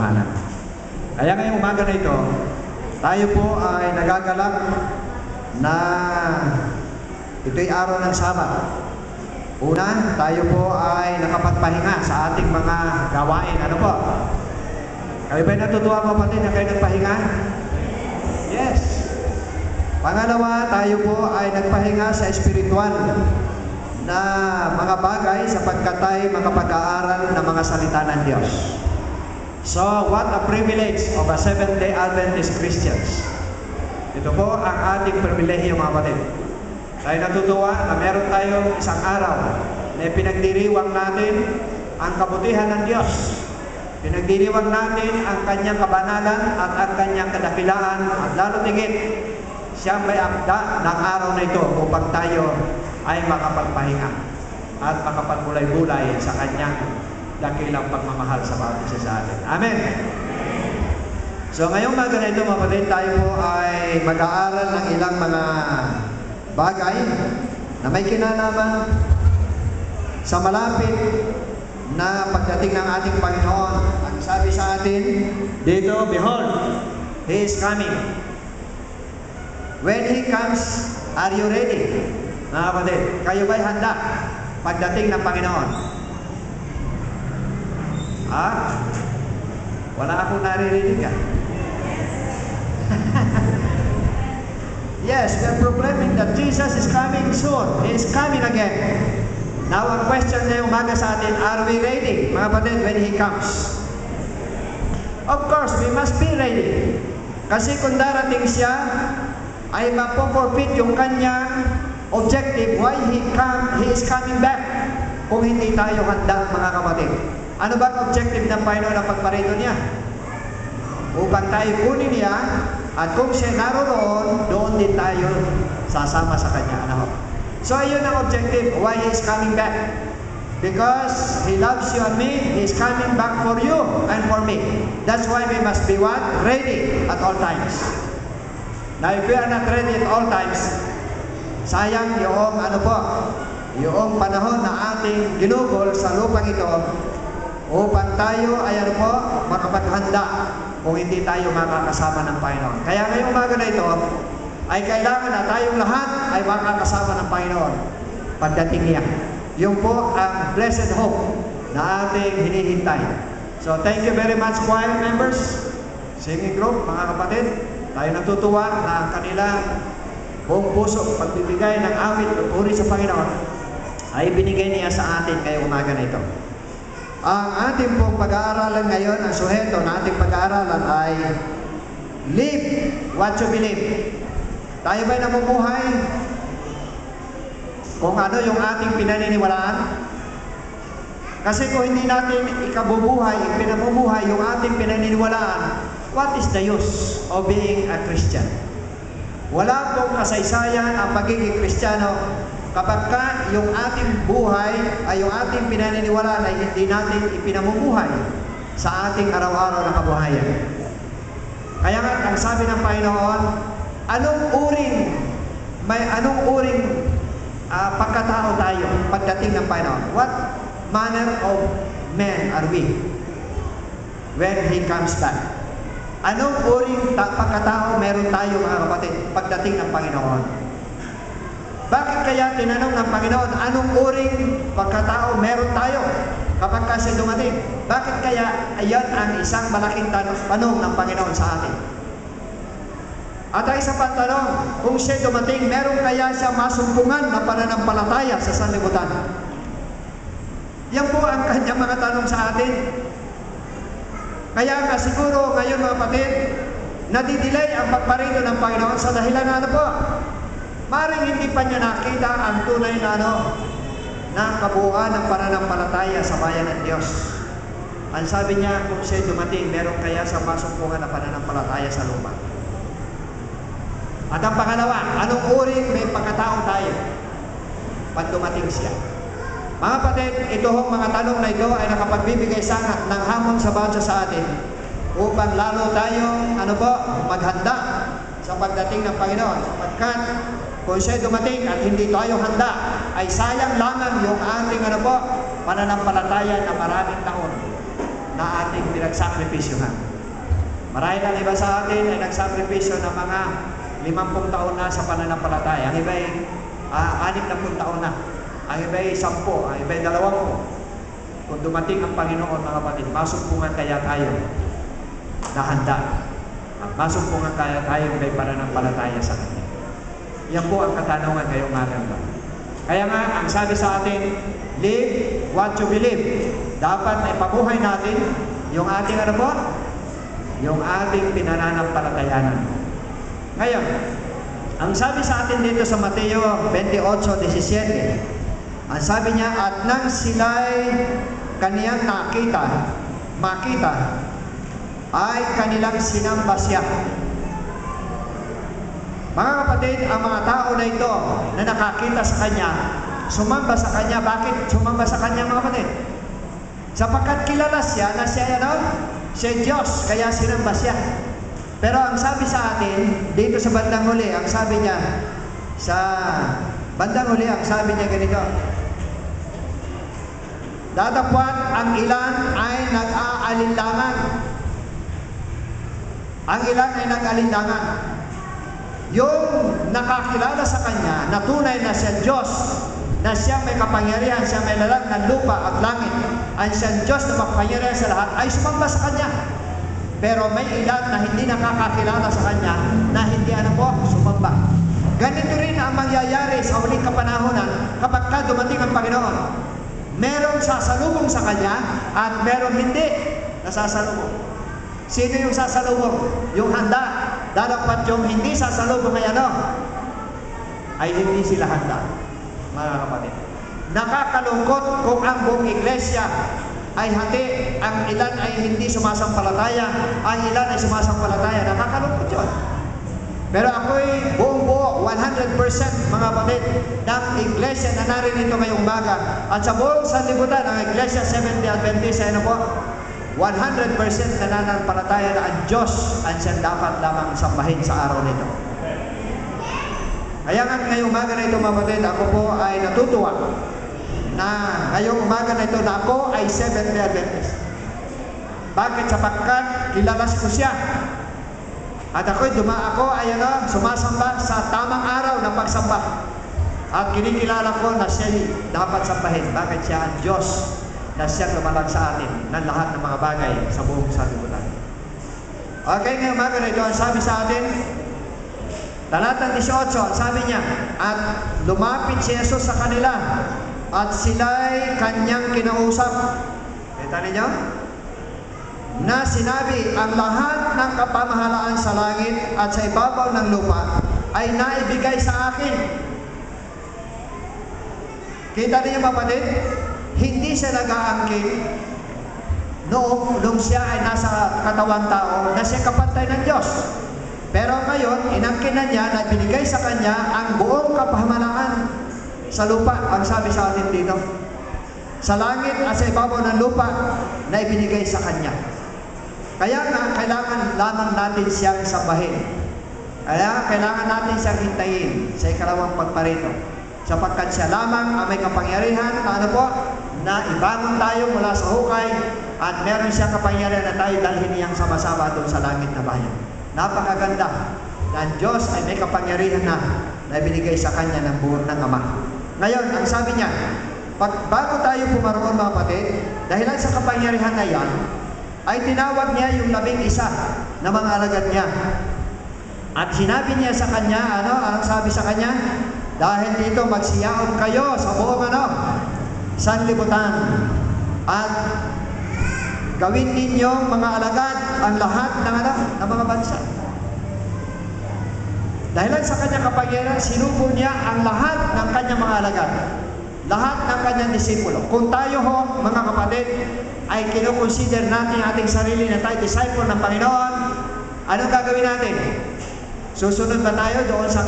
katotohanan. Kaya ngayong umaga na ito, tayo po ay nagagalak na ito'y araw ng Sabat. Una, tayo po ay nakapagpahinga sa ating mga gawain. Ano po? Kayo ba'y natutuwa kapatid na kayo nagpahinga? Yes. Pangalawa, tayo po ay nagpahinga sa espiritual na mga bagay sapagkat tayo makapag-aaral ng mga salita ng Diyos. So, what a privilege of a Seventh-day Adventist Christians. Ito po ang ating pribilehiyo mga kapatid. Tayo natutuwa na meron tayong isang araw na pinagdiriwang natin ang kabutihan ng Diyos. Pinagdiriwang natin ang kanyang kabanalan at ang kanyang kadakilaan at lalo tigit siya may akda ng araw na ito upang tayo ay makapagpahinga at makapagbulay-bulay sa kanyang dakilang pagmamahal sa bawat isa sa atin. Amen! So ngayong umaga na ito mga kapatid, tayo po ay mag-aaral ng ilang mga bagay na may kinalaman sa malapit na pagdating ng ating Panginoon. Ang sabi sa atin dito, behold, He is coming. When He comes, are you ready? Mga kapatid, kayo ba'y handa pagdating ng Panginoon? Wala akong naririnig ka. Yes, we are proclaiming that Jesus is coming soon. He is coming again. Now, ang question na yung umaga sa atin, are we ready, mga kapatid, when He comes? Of course, we must be ready. Kasi kung darating siya, ay mapoforfeit yung kanyang objective, why He is coming back. Kung hindi tayo handa, mga kapatid. Ano ba ang objective ng Panginoon na pagparito niya? Upang tayo kunin niya, at kung siya naroon, doon din tayo sasama sa kanya. Ano? So, yun ang objective, why He is coming back. Because He loves you and me, He is coming back for you and for me. That's why we must be what? Ready at all times. Now, if we are not ready at all times, sayang yung yung panahon na ating ginugol sa lupang ito upang tayo ay makapaghanda kung hindi tayo makakasama ng Panginoon. Kaya ngayong umaga na ito ay kailangan na tayong lahat ay makakasama ng Panginoon pagdating niya. Yung po ang blessed hope na ating hinihintay. So thank you very much choir members, singing group, mga kapatid. Tayo natutuwa na kanilang buong puso pagbibigay ng awit o puri sa Panginoon ay binigay niya sa atin ngayong umaga na ito. Ang ating pong pag-aaralan ngayon, ang suheto na ating pag-aaralan ay live what you believe. Tayo ba'y namumuhay kung ano yung ating pinaniniwalaan? Kasi kung hindi natin ikabubuhay, pinamumuhay yung ating pinaniniwalaan, what is the use of being a Christian? Wala pong kasaysayan ang pagiging Kristiyano kapag yung ating buhay ay yung ating pinaniniwalaan ay hindi natin ipinamumuhay sa ating araw-araw na kabuhayan. Kaya nga, ang sabi ng Panginoon, anong uring pagkatao tayo pagdating ng Panginoon? What manner of men are we when He comes back? Anong uring pagkatao meron tayo mga kapatid pagdating ng Panginoon? Bakit kaya tinanong ng Panginoon, anong uring pagkatao meron tayo kapag kasi dumating? Bakit kaya ayan ang isang malaking tanong ng Panginoon sa atin? At ang isa pang tanong, kung siya dumating, meron kaya siya masumpungan na pananampalataya sa sanlibutan? Yan po ang kanyang mga tanong sa atin. Kaya nga siguro ngayon mga kapatid, nadidelay ang pagparito ng Panginoon sa dahilan na po? Maring hindi pa niya nakita ang tunay na kabuuan ng pananampalataya sa bayan ng Diyos. Ang sabi niya, kung siya dumating, meron kaya sa masumpungan na pananampalataya sa lupa. At ang pangalawa, anong uring may pagkatao tayo pag dumating siya? Mga kapatid, ito hong mga tanong na ito ay nakapagbibigay sangat ng hamon sa bawat sa atin upang lalo tayong maghanda sa pagdating ng Panginoon. Sapagkat kung siya dumating at hindi tayo handa, ay sayang lamang yung ating pananampalataya na maraming taon. na ating pinagsakripisyohan. Marahil ang iba sa atin ay nagsakripisyo ng mga 50 taon na sa pananampalataya. Ang iba ay 60 taon na. Ang iba ay 10, ang iba ay 20. Kung dumating ang Panginoon, mga kapatid, masumpungan kaya tayo na handa. At masumpungan kaya tayo may pananampalataya sa Kanya. Yan po ang katanungan ngayong maganda. Kaya nga, ang sabi sa atin, live what you believe. Dapat na ipabuhay natin yung ating ano po? Yung ating pinananampalatayanan. Ngayon, ang sabi sa atin dito sa Mateo 28:17, ang sabi niya, at nang sila'y kaniyang makita, ay kanilang sinamba siya. Mga kapatid, ang mga tao na ito na nakakita sa Kanya, sumamba sa Kanya. Bakit sumamba sa Kanya, mga kapatid? Sapagkat kilala siya na siya, siya Diyos, kaya sinamba siya. Pero ang sabi sa atin, dito sa bandang huli, ang sabi niya, sa bandang huli, ang sabi niya ganito, datapwat ang ilan ay nag-aalinlangan. Ang ilan ay nag-aalinlangan. Yung nakakilala sa Kanya, na tunay na siya Diyos, na siya may kapangyarihan, siya may lalag ng lupa at langit, ang siya Diyos na makapangyarihan sa lahat, ay sumamba sa Kanya. Pero may ilan na hindi nakakakilala sa Kanya, na hindi sumamba. Ganito rin ang mangyayari sa huling kapanahonan kapag dumating ang Panginoon. Merong sasalubong sa Kanya at merong hindi nasasalubong. Sino yung sasalubong? Yung handa. Dapat yung hindi sasalubong ay hindi sila handa, mga kapatid. Nakakalungkot kung ang buong iglesia ay hati, ang ilan ay hindi sumasampalataya, ang ilan ay sumasampalataya. Nakakalungkot yun. Pero ako'y buong-buo, 100% mga kapatid, ng iglesia na narinito ngayong umaga. At sa buong sanlibutan, ang iglesia Seventh-day Adventist ay 100% nananampalataya na ang Diyos ang siyang dapat lamang sambahin sa araw nito. Kaya nga ngayong umaga na ito, mga kapatid, ako po ay natutuwa na ngayong umaga na ito na ako ay Seventh-day Adventist. Bakit? Sapagkat kilala ko siya. At ako ay sumasamba sa tamang araw ng pagsamba. At kinikilala ko na siya dapat sambahin. Bakit? Siya ang Diyos na siyang lumalang sa atin ng lahat ng mga bagay sa buong sanlibutan. Okay, ngayong umaga na ito, ang sabi sa atin, talatang 18, ang sabi niya, at lumapit si Jesus sa kanila, at sila'y kanyang kinausap. Kita ninyo? Na sinabi, ang lahat ng kapamahalaan sa langit at sa ibabaw ng lupa ay naibigay sa akin. Kita ninyo, kapatid? Hindi siya nag-aangkin noong siya ay nasa katawang tao na siya kapantay ng Diyos. Pero ngayon, inangkin na niya na binigay sa Kanya ang buong kapamahalaan sa lupa, ang sabi sa atin dito. Sa langit at sa ibabaw ng lupa na ibinigay sa Kanya. Kaya nga, kailangan lamang natin siyang sambahin. Kaya kailangan natin siyang hintayin sa ikalawang pagparito. Sapagkat siya lamang ang may kapangyarihan na ibangon tayo mula sa hukay at meron siyang kapangyarihan na tayo dalhin niyang sama-sama doon sa langit na bayan. Napakaganda na ang Diyos ay may kapangyarihan na binigay sa Kanya ng buong ng Ama. Ngayon, ang sabi niya, bago tayo pumaroon, mga kapatid, dahilan sa kapangyarihan na yan, ay tinawag niya yung 11 na mga alagad niya. At sinabi niya sa Kanya, ang sabi sa Kanya, dahil dito magsiyaon kayo sa buong sanlibutan at gawin ninyong mga alagad ang lahat ng mga bansa. Dahil sa Kanyang kapangyarihan, sinubo niya ang lahat ng Kanyang mga alagad, lahat ng Kanyang disipulo. Kung tayo mga kapatid, ay kinukonsider natin ating sarili na tayo disciple ng Panginoon, anong gagawin natin? Susunod ba tayo doon sa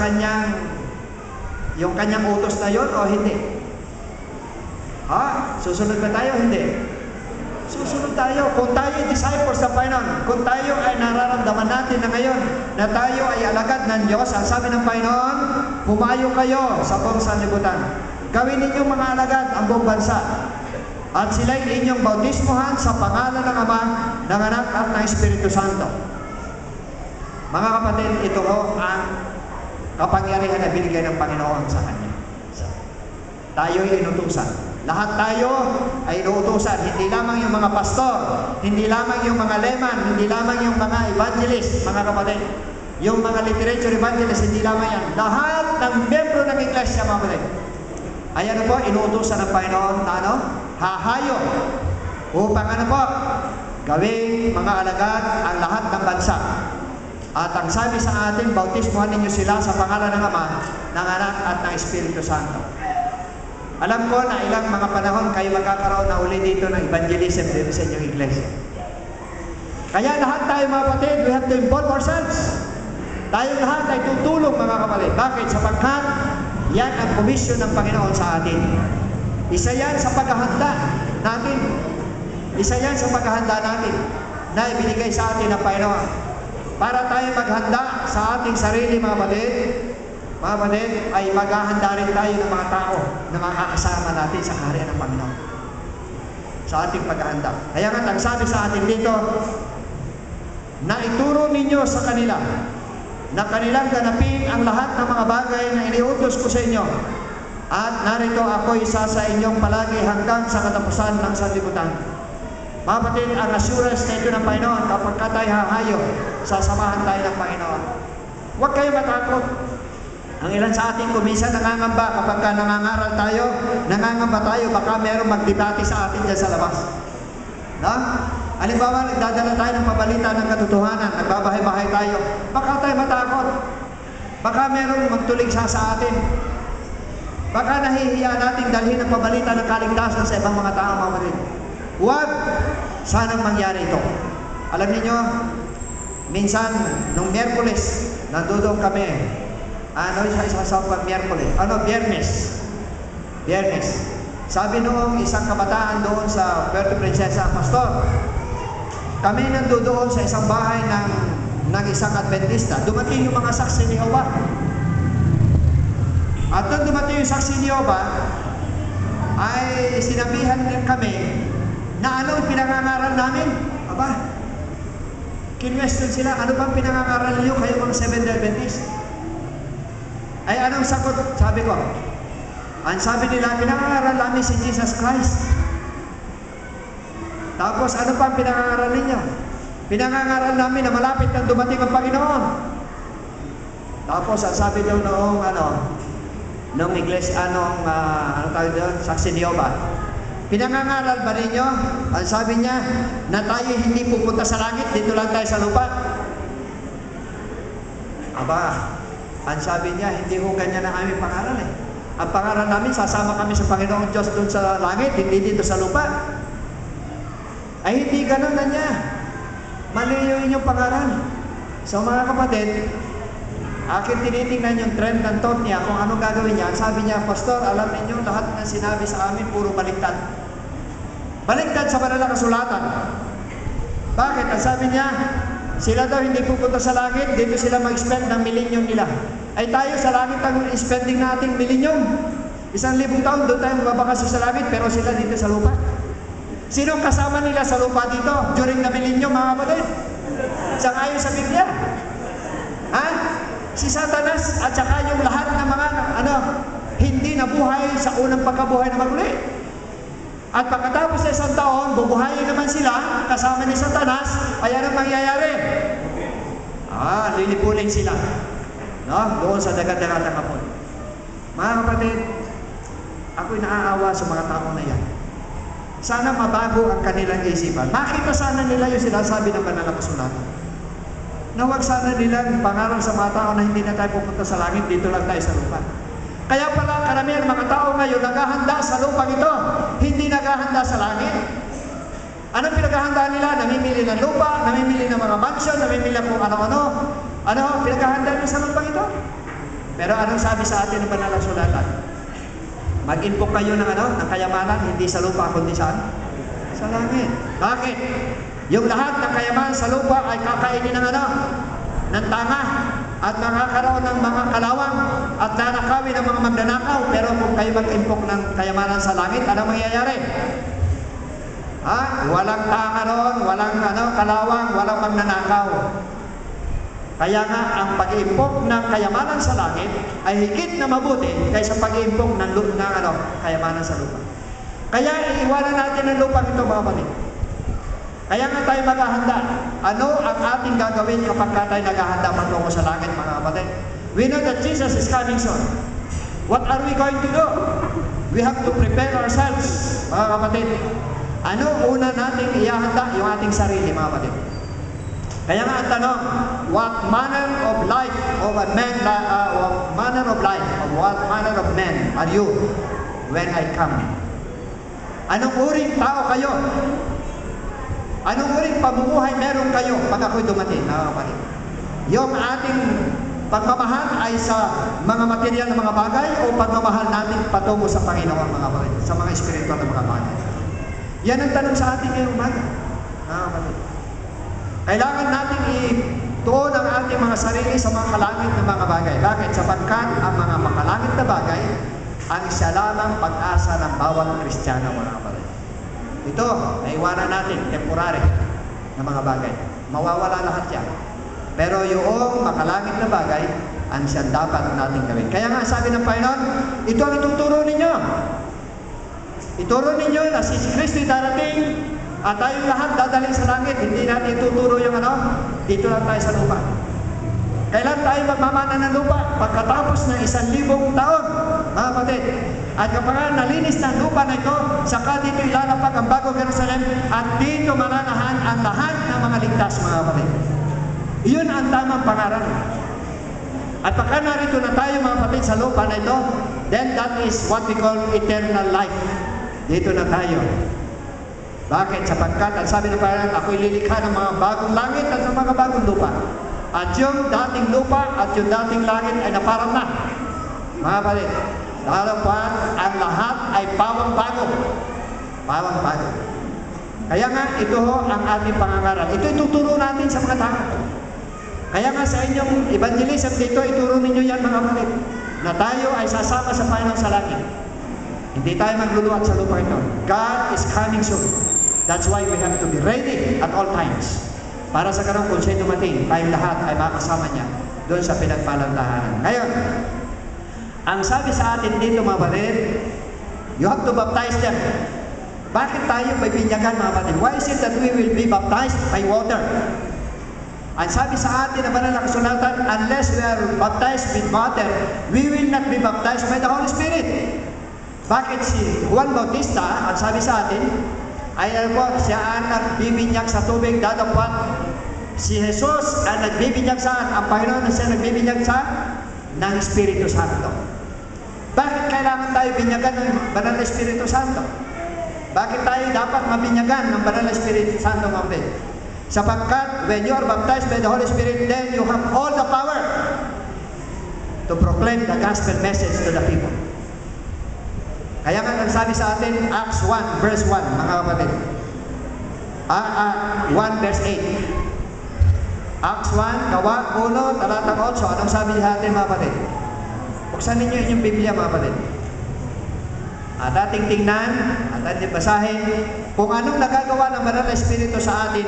yung Kanyang utos na yon o hindi? Susunod ba tayo? Hindi. Susunod tayo. Kung tayo disciples ng Panginoon, kung tayo ay nararamdaman natin na ngayon na tayo ay alagad ng Diyos, ang sabi ng Panginoon, pumayo kayo sa buong sanlibutan. Gawin ninyong mga alagad ang buong bansa. at sila'y inyong bautismuhan sa pangalan ng Ama, ng Anak at ng Espiritu Santo. Mga kapatid, ito ho ang kapangyarihan na binigay ng Panginoon sa Kanya. Tayo'y inutusan. Lahat tayo ay inuutusan. Hindi lamang yung mga pastor, hindi lamang yung mga layman, hindi lamang yung mga evangelist, mga kapatid. Yung mga literature evangelist, hindi lamang yan. Lahat ng membro ng iglesia, mga kapatid. Ayan po, inuutusan ng Panginoon na hahayo upang gawing mga alagad ang lahat ng bansa. At ang sabi sa atin, bautismuhan ninyo sila sa pangalan ng Ama, ng Anak at ng Espiritu Santo. Alam ko na ilang mga panahon kayo magkakaroon na uli dito ng evangelism dito sa inyong iglesia. Kaya lahat tayo mga kapatid, we have to involve ourselves. Tayo lahat ay tutulong mga kapatid. Bakit? Sapagkat yan ang komisyon ng Panginoon sa atin. Isa yan sa paghahanda natin. Isa yan sa paghahanda natin na ibinigay sa atin ng Panginoon. Para tayo maghanda sa ating sarili mga kapatid, ay maghahanda rin tayo ng mga tao na makakasama natin sa kaharian ng Panginoon. Sa ating paghahanda. Kaya nga, ang sabi sa atin dito, na ituro ninyo sa kanila na kanilang ganapin ang lahat ng mga bagay na iniutos ko sa inyo. At narito ako isa sa inyong palagi hanggang sa katapusan ng sanlibutan. Mga kapatid, ang assurance na ito ng Panginoon kapag tayo hahayo, sasamahan tayo ng Panginoon. Huwag kayo matakot. Ang ilan sa ating kuminsan nangangamba kapag nangangaral tayo, nangangamba tayo, baka merong magdebate sa atin dyan sa labas. No? Halimbawa, nagdadala tayo ng pabalita ng katotohanan, nagbabahay-bahay tayo, baka tayo matakot. Baka merong magtuligsa sa atin. Baka nahihiya natin dalhin ang pabalita ng kaligtasan sa ibang mga tao, mga kapatid. Huwag sanang mangyari ito. Alam niyo, minsan, nung Miyerkules, nandoon kami, isa sa Miyerkules, Biyernes. Sabi noong isang kabataan doon sa Puerto Princesa, pastor, kami nandoon sa isang bahay ng isang Adventista. Dumating yung mga saksi ni Jehovah. At nung dumating yung saksi ni Jehovah, ay sinabihan din kami na ano pinangangaral namin. Aba, kinwestiyon sila, ano bang pinangangaral niyo kayo mga Seventh-day Adventist? Ay anong sagot? Sabi ko, ang sabi nila, pinangangaral namin si Jesus Christ. Tapos ano pa ang pinangangaral ninyo? Pinangangaral namin na malapit nang dumating ang Panginoon. Tapos ang sabi daw noong iglesia, tawag doon, saksi ni Jehovah, pinangangaral ba ninyo? Ang sabi niya, na tayo hindi pupunta sa langit, dito lang tayo sa lupa. Aba, ang sabi niya, hindi ko ganyan ang aming pangaral eh. Ang pangaral namin, sasama kami sa Panginoong Diyos doon sa langit, hindi dito sa lupa. Ay hindi ganun na niya. Mali yung inyong pangaral. So mga kapatid, akin tinitingnan yung trend ng thought niya kung anong gagawin niya. Sabi niya, Pastor, alam niyo lahat ng sinabi sa amin, puro baliktad. Baliktad sa banal na kasulatan. Bakit? Ang sabi niya, sila daw hindi pupunta sa langit, dito sila mag-spend ng millennium nila. Ay tayo sa langit ang spending nating millennium. 1,000 taon, doon tayo magbabakasyon sa langit, pero sila dito sa lupa. Sino kasama nila sa lupa dito during the millennium, mga kapatid? Sangayon sa Biblia. Ha? Si Satanas at saka yung lahat ng mga hindi nabuhay sa unang pagkabuhay na maguli. At pagkatapos sa 1 taon, bubuhayin naman sila kasama ni Satanas, ay anong mangyayari? Lilipulin sila. No? Doon sa dagat-dagat ng kapon. Mga kapatid, ako'y naaawa sa mga tao na yan. Sana mabago ang kanilang isipan. Makita sana nila yung sinasabi ng banal na kasulatan. Na huwag sana nilang pangaral sa mga tao na hindi na tayo pupunta sa langit, dito lang tayo sa lupa. Kaya pala karamihan mga tao ngayon naghahanda sa lupang ito, hindi naghahanda sa langit. Anong pinaghahanda nila? Namimili ng lupa, namimili ng mga mansion, namimili ng kung ano-ano. Ano pinaghahanda nila sa lupang ito? Pero anong sabi sa atin ng banal na kasulatan? Mag-impok kayo ng ng kayamanan, hindi sa lupa, kundi saan? Sa langit. Bakit? Yung lahat ng kayamanan sa lupa ay kakainin ng ng tanga at makakaroon ng mga kalawang at nanakawin ng mga magnanakaw. Pero kung kayo mag-impok ng kayamanan sa langit, ano mangyayari? Walang tanga ron, walang kalawang, walang magnanakaw. Kaya nga, ang pag-iimpok ng kayamanan sa langit ay higit na mabuti kaysa pag-iimpok ng kayamanan sa lupa. Kaya iiwanan natin ang lupang ito, mga kapatid. Kaya nga tayo maghahanda. Ano ang ating gagawin kapag tayo naghahanda patungo sa langit, mga kapatid? We know that Jesus is coming soon. What are we going to do? We have to prepare ourselves, mga kapatid. Ano una nating ihahanda? Yung ating sarili, mga kapatid. Kaya nga ang tanong, what manner of life of a man, what manner of man are you when I come? Anong uring tao kayo? Anong uring pamumuhay meron kayo pag ako'y dumating, mga kapatid? Yung ating pagmamahal ay sa mga material na mga bagay o pagmamahal natin patungo sa Panginoon, mga kapatid, sa mga espiritual na mga bagay? Yan ang tanong sa ating ngayong umaga, mga kapatid. Kailangan natin ituon ang ating mga sarili sa mga kalangit na mga bagay. Bakit? Sapagkat ang mga makalangit na bagay ang isa lamang pag-asa ng bawat Kristiyano, mga kapatid. Ito, naiwanan natin, temporary na mga bagay. Mawawala lahat yan. Pero yung makalangit na bagay, ang siyang dapat natin gawin. Kaya nga sabi ng Panginoon, ito ang ituturo ninyo. Ituro ninyo na si Kristo darating at tayong lahat dadaling sa langit. Hindi natin ituturo yung dito lang tayo sa lupa. Kailan tayo magmamana ng lupa? Pagkatapos ng 1,000 taon, mga kapatid. At kapag nalinis ng lupa na ito, saka dito ilalapag ang bagong Jerusalem at dito mananahan ang lahat ng mga ligtas, mga kapatid. Iyon ang tamang pangaral. At pagka narito na tayo, mga kapatid, sa lupa na ito, then that is what we call eternal life. Dito na tayo. Bakit? Sapagkat, ang sabi ng Panginoon, ako'y lilikha ng mga bagong langit at ng mga bagong lupa. At yung dating lupa at yung dating langit ay naparang na. Mga kapatid, lalo pa, ang lahat ay pawang bago. Pawang bago. Kaya nga, ito ang ating pangangaral. Ito ituturo natin sa mga tao. Kaya nga sa inyong evangelism dito, ituro ninyo yan, mga kapatid, na tayo ay sasama sa Panginoon sa langit. Hindi tayo magluluwat sa lupa ito. God is coming soon. That's why we have to be ready at all times. Para sa ganun, kung siya'y dumating, tayong lahat ay makasama niya doon sa pinagpalang tahanan. Ngayon, ang sabi sa atin dito, mga kapatid, you have to baptize them. Bakit tayo may binyagan, mga kapatid? Why is it that we will be baptized by water? Ang sabi sa atin na banal na kasulatan, unless we are baptized with water, we will not be baptized by the Holy Spirit. Bakit si Juan Bautista, ang sabi sa atin, ay siya ang nagbibinyak sa tubig, dadapot. Si Jesus ang nagbibinyak saan? Ang Panginoon na siya nagbibinyak sa ng Espiritu Santo. Bakit kailangan tayo binyagan ng banal na Espiritu Santo? Bakit tayo dapat mabinyagan ng banal na Espiritu Santo, mga kapatid? Sapagkat when you are baptized by the Holy Spirit, then you have all the power to proclaim the gospel message to the people. Kaya nga nagsabi sa atin, Acts 1 verse 1, mga kapatid. 1 verse 8. Acts 1, Gawa 1, talatang 8. Anong sabi sa atin, mga kapatid? Buksan ninyo inyong Biblia, mga kapatid. At ating tingnan, at ating basahin, kung anong nagagawa ng Banal na Espiritu sa atin.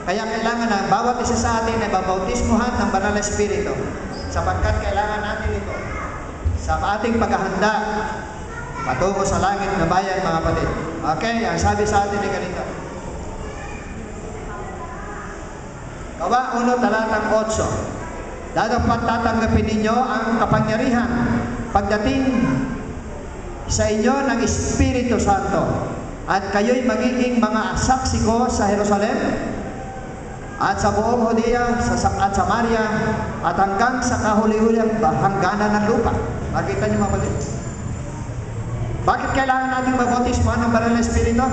Kaya kailangan na bawat isa sa atin ay babautismuhan ng Banal na Espiritu. Sapagkat kailangan natin ito sa ating paghahanda patungo sa langit na bayan, mga kapatid. Okay, ang sabi sa atin ay ganito. Gawa 1, talatang 8. Dapat tatanggapin ninyo ang kapangyarihan pagdating sa inyo ng Espiritu Santo, at kayo'y magiging mga saksi ko sa Jerusalem at sa buong Judea at Samaria at hanggang sa kahuli-huling hangganan ng lupa. Makita niyo, mga kapatid? Bakit kailangan natin mabautismuhan ng Banal na Espiritu?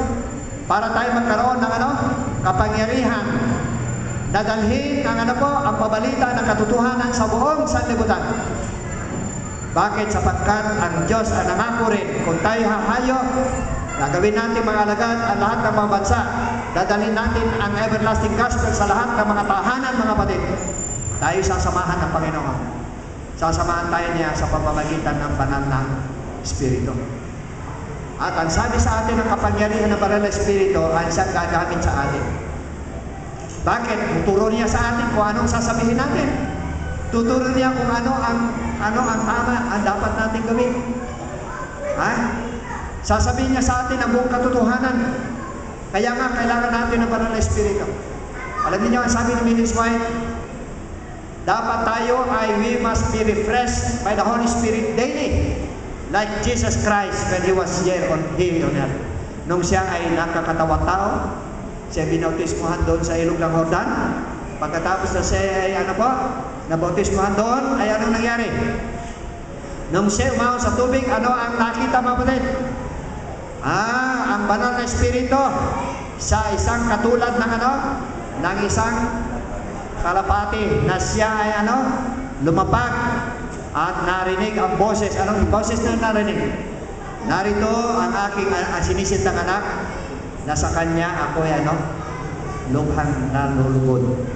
Para tayo magkaroon ng kapangyarihan na dalhin ang ang pabalita ng katotohanan sa buong sanlibutan. Bakit? Sapagkat ang Diyos ang nangako rin, kung tayo hahayo, gagawin natin mga alagad ang lahat ng mga bansa, dadalhin natin ang everlasting gospel sa lahat ng mga tahanan, mga kapatid. Tayo sasamahan ng Panginoon. Sasamahan tayo niya sa pamamagitan ng banal na Espiritu. At ang sabi sa atin ng kapangyarihan ng Banal na Espiritu, ang siyang gagamit sa atin. Bakit? Tuturo niya sa atin kung anong sasabihin natin. Tuturo niya kung ano ang tama, ang dapat natin gawin. Sasabihin niya sa atin ang buong katotohanan. Kaya nga, kailangan natin ng Banal na Espiritu. Alam niyo ang sabi ni Mrs. White? Dapat tayo we must be refreshed by the Holy Spirit daily. Like Jesus Christ when He was here on earth. Nung siya ay nakakatawang tao, siya binautismuhan doon sa ilog ng Jordan. Pagkatapos na siya ay nabautismuhan doon, ay anong nangyari? Nung siya umahon sa tubig, ano ang nakita, mga kapatid? Ang Banal na Espiritu sa isang katulad ng ng isang kalapati na siya ay lumapag at narinig ang boses. Anong boses na narinig? Narito ang aking sinisintang anak, na sa kanya ako ay lubhang nalulugod.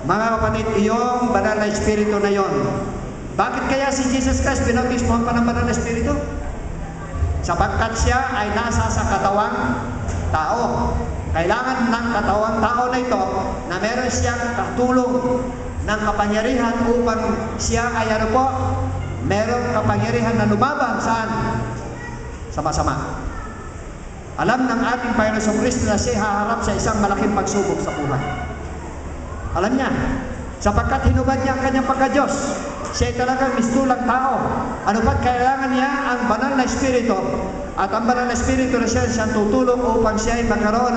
Mga kapatid, iyong Banal na Espiritu na yon. Bakit kaya si Jesus Christ binautismuhan pa ng Banal na Espiritu? Sapagkat siya ay nasa sa katawang tao. Kailangan ng katawang tao na ito na meron siyang katulong ng kapangyarihan upang siya ay meron kapangyarihan na lumaban saan? Sa masama. Alam ng ating Panginoon Kristo na siya haharap sa isang malaking pagsubok sa buhay. Alam niya, sapagkat hinubad niya ang kanyang pagka-Diyos. Siya ay talagang mistulang tao. Ano ba't kailangan niya ang Banal na Espiritu? At ang Banal na Espiritu na siyang tutulong upang siya ay magkaroon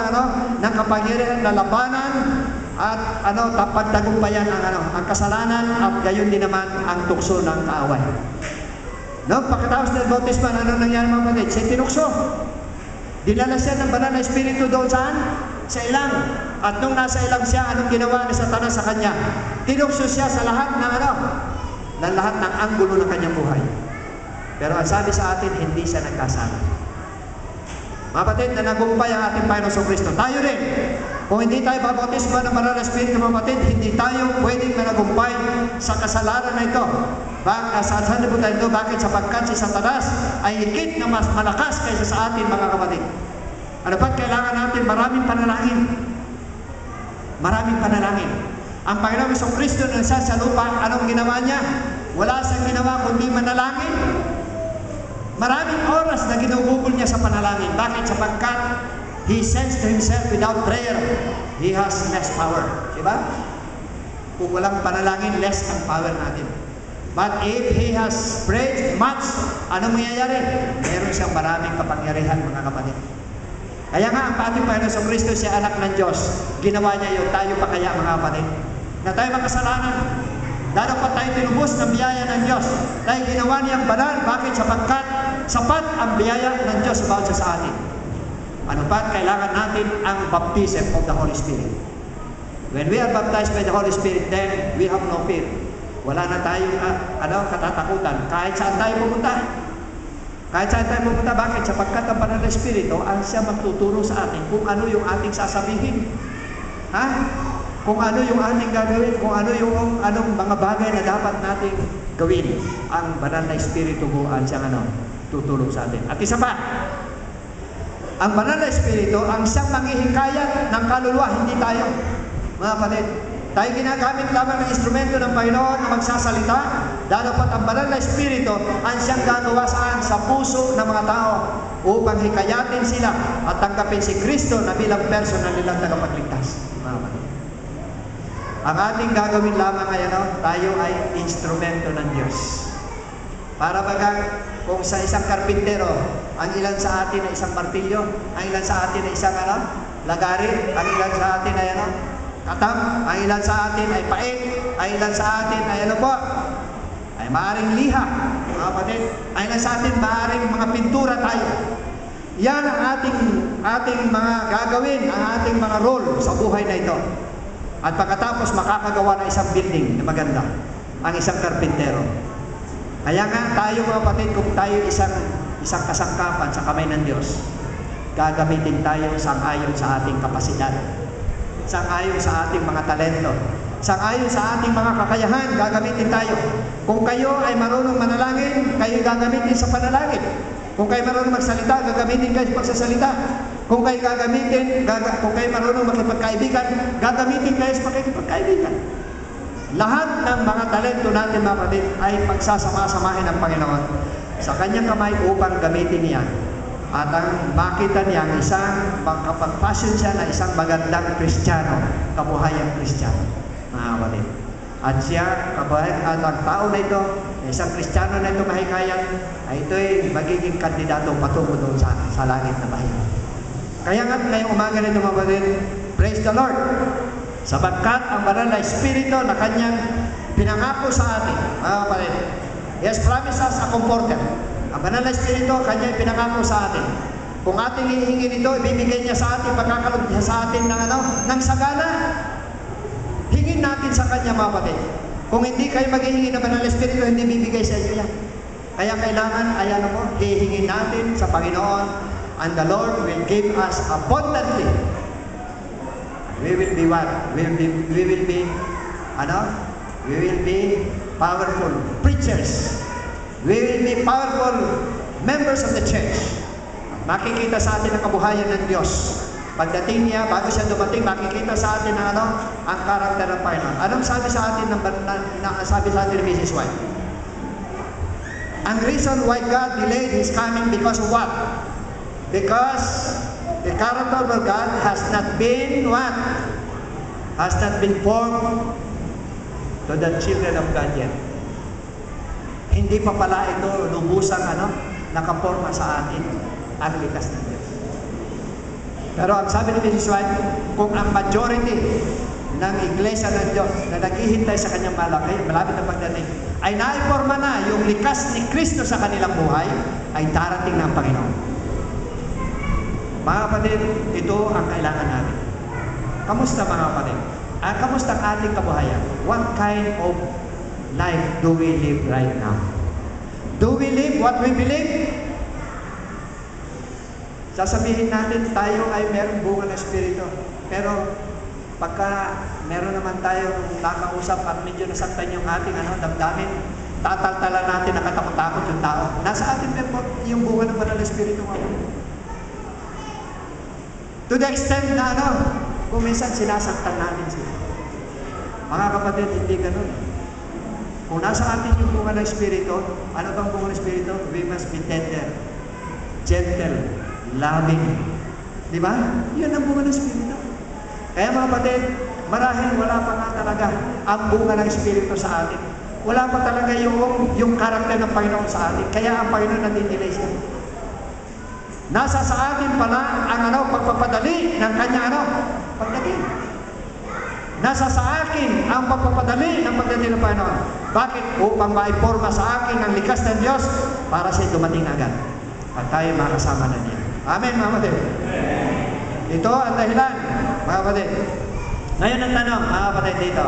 ng kapangyarihan na labanan at pagtagumpayan ang kasalanan at gayon din naman ang tukso ng kaaway. Pagkatapos ng bautismo, ano nangyari, mga kapatid? Siya tinukso. Dinala siya ng Banal na Espiritu doon saan? Sa ilang. At nung nasa ilang siya, anong ginawa ni Satanas sa kanya? Tinukso siya sa lahat ng lahat ng anggulo ng kanyang buhay. Pero ang sabi sa atin, hindi siya nagkasala. Mga kapatid, na nagumpay ang ating Panginoon Kristo. Tayo rin. Kung hindi tayo babautismo ng Banal na Espiritu, mga kapatid, hindi tayo pwedeng managumpay sa kasalanan na ito. Saan po tayo ito? Bakit? Sapagkat si Satanas ay higit na mas malakas kaysa sa atin, mga kapatid. Ano ba't kailangan natin maraming panalangin? Maraming panalangin. Ang Panginoon Kristo na sa lupa, anong ginawa niya? Wala siyang ginawa kundi manalangin. Maraming oras na ginugugol niya sa panalangin. Bakit? Sapagkat He sends to Himself without prayer, He has less power. Diba? Kung walang panalangin, less ang power natin. But if He has prayed much, ano mangyayari? Meron siyang maraming kapangyarihan, mga kapatid. Kaya nga, ang ating Panginoon Kristo, siya anak ng Diyos. Ginawa niya yun. Tayo pa kaya, mga kapatid? Na tayo makasalanan. Dahil pa tayo tinubos ng biyaya ng Diyos. Tayo ginawa niyang banal. Bakit? Sapagkat sapat ang biyaya ng Diyos about sa atin. Ano pa? Kailangan natin ang baptism of the Holy Spirit. When we are baptized by the Holy Spirit, then we have no fear. Wala na tayong katatakutan. Kahit saan tayo pumunta. Kahit saan tayo pumunta. Bakit? Sapagkat ang Banal na Espiritu ang siya magtuturo sa atin kung ano yung ating sasabihin. Kung ano yung ating gagawin, kung ano yung anong mga bagay na dapat nating gawin. Ang Banal na Espiritu po ang siyang tutulong sa atin. At isa pa, ang Banal na Espiritu ang siyang manghihikayat ng kaluluwa, hindi tayo. Mga kapatid, tayo ginagamit lamang ng instrumento ng Panginoon na magsasalita, dalapat ang Banal na Espiritu ang siyang gagawa sa puso ng mga tao upang hikayatin sila at tanggapin si Kristo na bilang personal nilang tagapagligtas. Mga kapatid, ang ating gagawin lamang ay tayo ay instrumento ng Diyos. Para baga, kung sa isang karpintero, ang ilan sa atin ay isang martilyo, ang ilan sa atin ay isang lagari, ang ilan sa atin ay katam, ang ilan sa atin ay paik, ang ilan sa atin ay ay maaring liha, mga kapatid, ang ilan sa atin maaring mga pintura tayo. Yan ang ating mga gagawin, ang ating mga role sa buhay na ito. At pagkatapos makakagawa ng isang building na maganda, ang isang karpintero. Kaya nga tayo, mga kapatid, kung tayo isang kasangkapan sa kamay ng Diyos, gagamitin tayo sang-ayon sa ating kapasidad, sang-ayon sa ating mga talento, sang-ayon sa ating mga kakayahan, gagamitin tayo. Kung kayo ay marunong manalangin, kayo gagamitin sa panalangin. Kung kayo marunong magsalita, gagamitin kayo sa pagsasalita. Kung kayo kung kayo marunong makipagkaibigan, gagamitin kayo sa pakikipagkaibigan. Lahat ng mga talento natin, mga kapatid, ay pagsasama-samahin ng Panginoon sa kanyang kamay upang gamitin niya. At ang makita niya, makapag-passion siya na isang magandang Kristiyano, kabuhayang Kristiyano, mga kapatid. At siya, at ang tao na ito, isang Kristiyano na ito mahikayan, ay ito'y magiging kandidato patungo doon sa langit na bahay. Kaya nga ngayong umaga nito, mga kapatid, praise the Lord! Sapagkat ang banal na Espiritu na kanyang pinangako sa atin, mga kapatid, He has promised us a comforter. Ang banal na Espiritu, kanyang pinangako sa atin. Kung ating hihingin ito, ibibigay niya sa atin, pagkakalog niya sa atin ng sagana. Hingin natin sa kanya, mga kapatid. Kung hindi kayo maghihingi ng banal na Espiritu, hindi bibigay sa inyo yan. Kaya kailangan, ayan mo, hihingin natin sa Panginoon, and the Lord will give us abundantly. We will be what? We will be powerful preachers. We will be powerful members of the church. Makikita sa atin ang kabuhayan ng Diyos. Pagdating niya, bago siya dumating, makikita sa atin ang karakter ng Panginoon. Anong sabi sa atin sabi sa atin ni Mrs. White? Ang reason why God delayed His coming because of what? Because the character of God has not been what? Has not been formed to the children of God yet. Hindi pa pala ito lubusang nakaporma sa atin ang likas ng Diyos. Pero ang sabi ni Mrs. White, kung ang majority ng iglesia ng Diyos na naghihintay sa kanyang malapit na pagdating ay naiporma na yung likas ni Kristo sa kanilang buhay, ay darating ng Panginoon. Mga kapatid, ito ang kailangan natin. Kamusta, mga kapatid? Kamusta ang ating kabuhayan? What kind of life do we live right now? Do we live what we believe? Sasabihin natin tayo ay merong bunga ng Espiritu. Pero pagka meron naman tayo nakausap at medyo nasaktan yung ating damdamin, tataltalan natin, nakatakot-takot yung tao. Nasa atin yung bunga ng banal na Espiritu. To the extent na kung minsan sinasaktan natin sila. Mga kapatid, hindi ganun. Kung nasa atin yung bunga ng Espiritu, ano bang bunga ng Espiritu? We must be tender, gentle, loving. Di ba? Yun ang bunga ng Espiritu. Kaya mga kapatid, marahil wala pa nga talaga ang bunga ng Espiritu sa atin. Wala pa talaga yung karakter ng Panginoon sa atin. Kaya ang Panginoon natitilay siya. Nasa sa atin pala ang pagpapadali ng kanya pagdating. Nasa sa akin ang pagpapadali ng pagdating ng Panginoon. Bakit? Upang maiporma sa akin ang likas ng Diyos para siya dumating agad. At tayo makasama na niya. Amen, mga kapatid. Ito ang dahilan, mga kapatid. Ngayon ang tanong, mga kapatid, dito.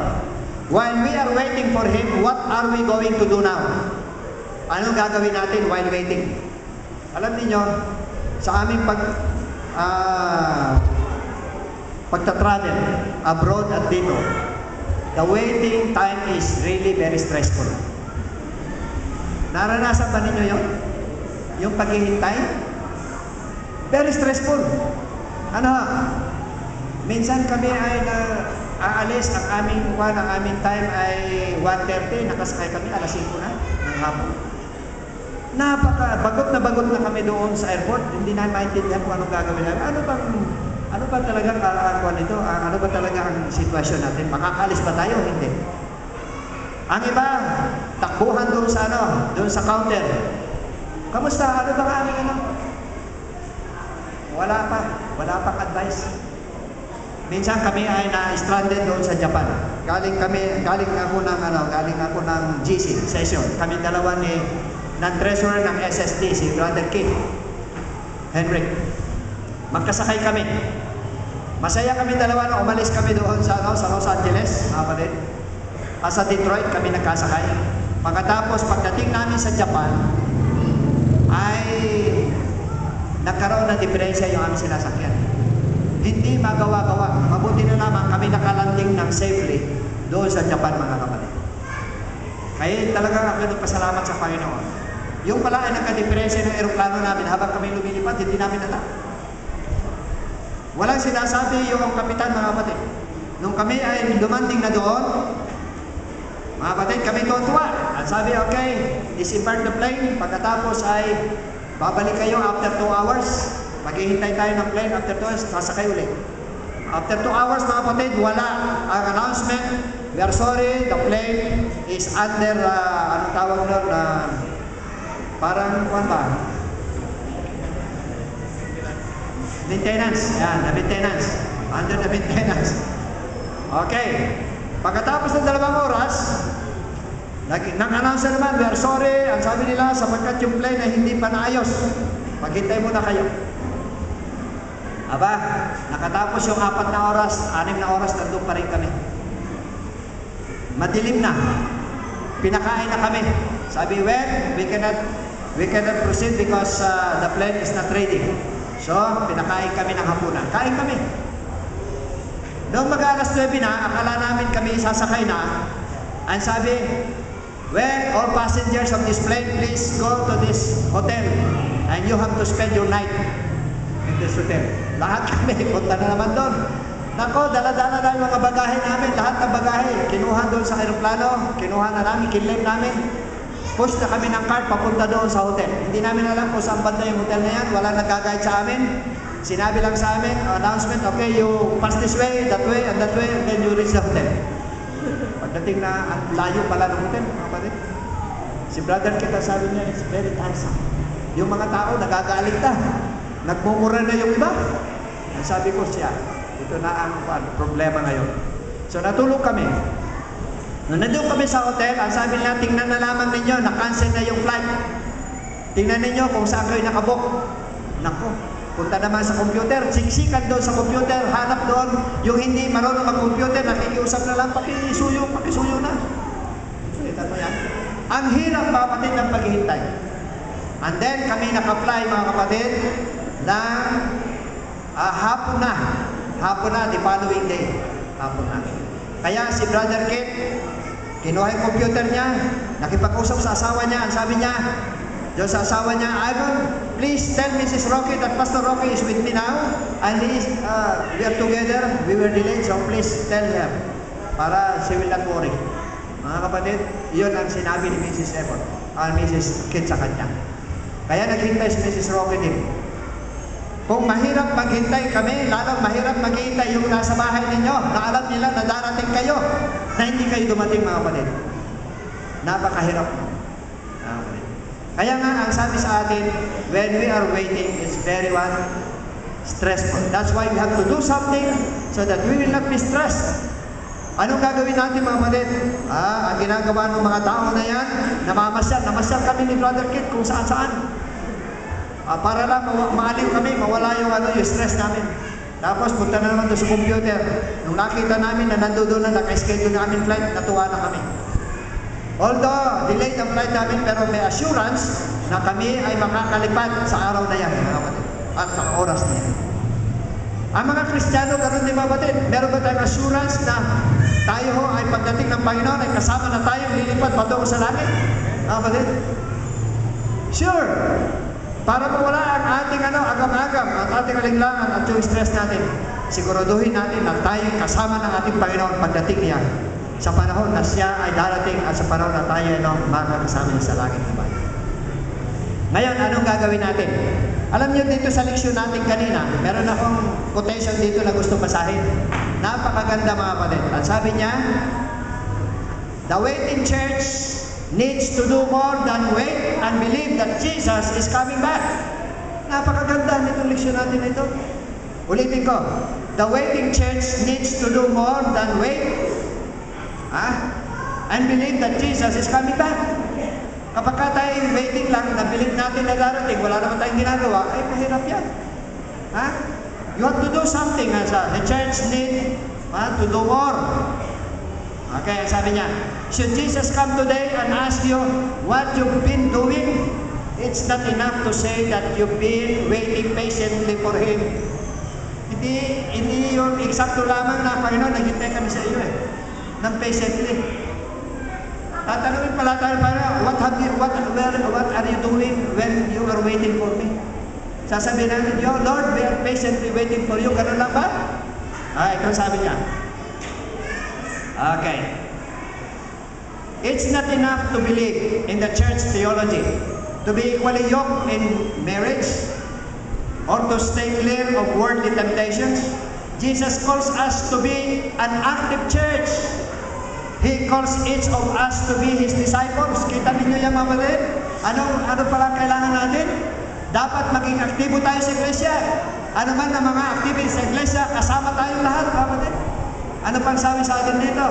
While we are waiting for Him, what are we going to do now? Anong gagawin natin while waiting? Alam niyo, sa aming pagta-travel abroad at dito, the waiting time is really very stressful. Naranasan ba ninyo yun? Yung paghihintay? Very stressful. Minsan kami ay aalis, ang aming time ay 1:30, nakasakay kami alas 5 na ng hapon. Bagot na kami doon sa airport, hindi na maintindihan kung anong gagawin namin. Ano ba talaga nito? Ano ba talaga ang sitwasyon natin? Makakalis ba tayo? Hindi. Ang iba, takbuhan doon sa counter. Kamusta? Ano ba ang aming Wala pang advice. Minsan kami ay na-stranded doon sa Japan. Galing ako ng GC session. Kami dalawa ng treasurer ng SSD, si Brother Keith Henrik. Magkasakay kami. Masaya kami dalawa na umalis kami doon sa Los Angeles, mga kapatid. Sa Detroit kami nagkasakay. Pagkatapos, pagdating namin sa Japan, ay nagkaroon ng diferensya yung aming sinasakyan. Hindi magawa-gawa. Mabuti na naman kami nakalanding ng safely doon sa Japan, mga kapatid. Kaya talaga ako nagpasalamat sa Panginoon. Yung pala ay nagka-diferensya ng eroplano namin habang kami lumilipad, hindi namin alam. Walang sinasabi yung kapitan, mga kapatid. Nung kami ay lumanding na doon, mga kapatid, kami tuwa. At sabi, okay, disembark the plane. Pagkatapos ay babalik kayo after 2 hours. Maghihintay tayo ng plane after 2 hours, sasakay ulit. After 2 hours, mga kapatid, wala ang announcement. We are sorry, the plane is under, anong tawag nun, parang, kung ba? Maintenance. Yan, the maintenance. Under the maintenance. Okay. Pagkatapos ng 2 oras, nang-announce naman, we are sorry. Ang sabi nila, sapagkat yung plane ay hindi pa naayos. Maghintay muna kayo. Aba, nakatapos yung 4 na oras, 6 na oras, nandun pa rin kami. Madilim na. Pinakain na kami. Sabi, well, we cannot proceed because the plane is not ready. So, pinakain kami ng hapunan. Kain kami. Noong mag-alas 9 na, akala namin kami sasakay na. Ang sabi, well, all passengers of this plane, please go to this hotel. And you have to spend your night in this hotel. Lahat kami, punta na naman doon. Nako, dala-dala na yung mga bagahe namin. Lahat ng bagahe, kinuha doon sa aeroplano. Kinuha na namin, kinlem namin. Push na kami ng cart papunta doon sa hotel. Hindi namin alam kung saan banda yung hotel na yan. Wala nagkagayad sa amin. Sinabi lang sa amin, announcement, okay, you pass this way, and that way, and then you reach the hotel. Pagdating na, ang layo pala ng hotel, mga kapatid. Si brother kita sabi niya, it's very tiresome. Yung mga tao, nagagalit na. Nagmumura na yung iba. Ang sabi ko siya, ito na ang problema ngayon. So natulog kami. Nung nandun kami sa hotel, ang sabi nila, tingnan na lamang ninyo, na-cancel na yung flight. Tingnan ninyo kung saan kayo nakabook. Nako, punta naman sa computer, siksikan doon sa computer, hanap doon yung hindi marunong mag-computer, nakikiusap na lang, pakisuyo na. Kita mo yan? Ang hirap, mga kapatid, ng paghihintay. And then, kami naka-fly, mga kapatid, ng hapon na, the following day. Hapon na. Kaya si Brother Kit, kinuha yung computer niya, nakipag-usap sa asawa niya, ang sabi niya, doon sa asawa niya, Ivan, please tell Mrs. Rocky that Pastor Rocky is with me now, and we are together, we were delayed, so please tell her, para she will not worry. Mga kapatid, yun ang sinabi ni Mrs. Evon, Mrs. Kit sa kanya. Kaya naghintay si Mrs. Rocky din. Kung mahirap maghintay kami, lalong mahirap maghintay yung nasa bahay ninyo, na alam nila na darating kayo, na hindi kayo dumating, mga kapatid. Napakahirap. Kaya nga, ang sabi sa atin, when we are waiting, it's very stressful. That's why we have to do something so that we will not be stressed. Anong gagawin natin, mga kapatid? Ang ginagawa ng mga tao na yan, namasyal kami ni Brother Kit kung saan-saan. Para lang maaliw kami, mawala yung stress namin. Tapos punta na naman doon sa computer. Nung nakita namin na nandoon na naka-schedule na aming flight, natuwa na kami. Although delayed ang flight namin, pero may assurance na kami ay makakalipad sa araw na yan, mga kapatid, at sa oras na yan. Ang mga Kristiyano, ganoon din, mga kapatid, meron ba tayong assurance na tayo ay pagdating ng Panginoon ay kasama na tayong lilipad patungo sa langit? Mga kapatid? Sure! Para mawala ang ating agam-agam at ating alinglangan at yung stress natin, siguraduhin natin na tayo kasama ng ating Panginoon pagdating niya sa panahon na siya ay darating at sa panahon na tayo makakasama niya sa langit na bayan. Ngayon, anong gagawin natin? Alam niyo dito sa leksyon natin kanina, meron akong quotation dito na gusto basahin. Napakaganda, mga kapatid. At sabi niya, the waiting church needs to do more than wait and believe that Jesus is coming back. Napakaganda nitong leksyon natin ito. Ulitin ko. The waiting church needs to do more than wait and believe that Jesus is coming back. Kapag tayo waiting lang, na believe natin na darating, wala naman tayong ginagawa, ay mahirap yan. You have to do something. The church needs to do more. Okay, sabi niya, should Jesus come today and ask you what you've been doing, it's not enough to say that you've been waiting patiently for Him. Hindi yung eksakto lamang na, Panginoon, naghintay kami sa iyo ng patiently. Tatanungin pala tayo, what are you doing when you are waiting for me? Sasabihin natin, Lord, we are patiently waiting for you. Ganun lang ba? Ito sabi niya. Okay. It's not enough to believe in the church theology, to be equally yoked in marriage, or to stay clear of worldly temptations. Jesus calls us to be an active church. He calls each of us to be His disciples. Kita ninyo yan, mga kapatid? Ano pala kailangan natin? Dapat maging aktibo tayo sa iglesia. Ano man ang mga activities sa iglesia, kasama tayong lahat, mga kapatid. Ano pang sabi sa atin dito?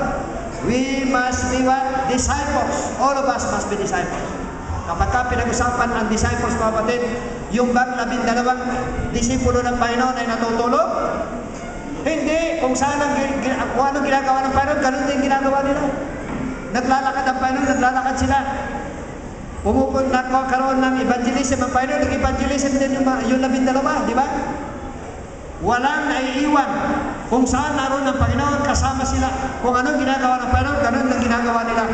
We must be what? Disciples. All of us must be disciples. Kapag pinag-usapan ang disciples, mga kapatid, yung bang 12 disipulo ng Panginoon ay natutulog? Hindi. Kung saan kung anong ginagawa ng Panginoon, ganun din ginagawa nila. Naglalakad ang Panginoon, naglalakad sila. Pumupunta ko karoon ng evangelism ang Panginoon, nag-evangelism din yung 12, di ba? Walang naiiwan. Kung saan naroon ang Panginoon, kasama sila. Kung anong ginagawa ng Panginoon, ganun ang ginagawa nila.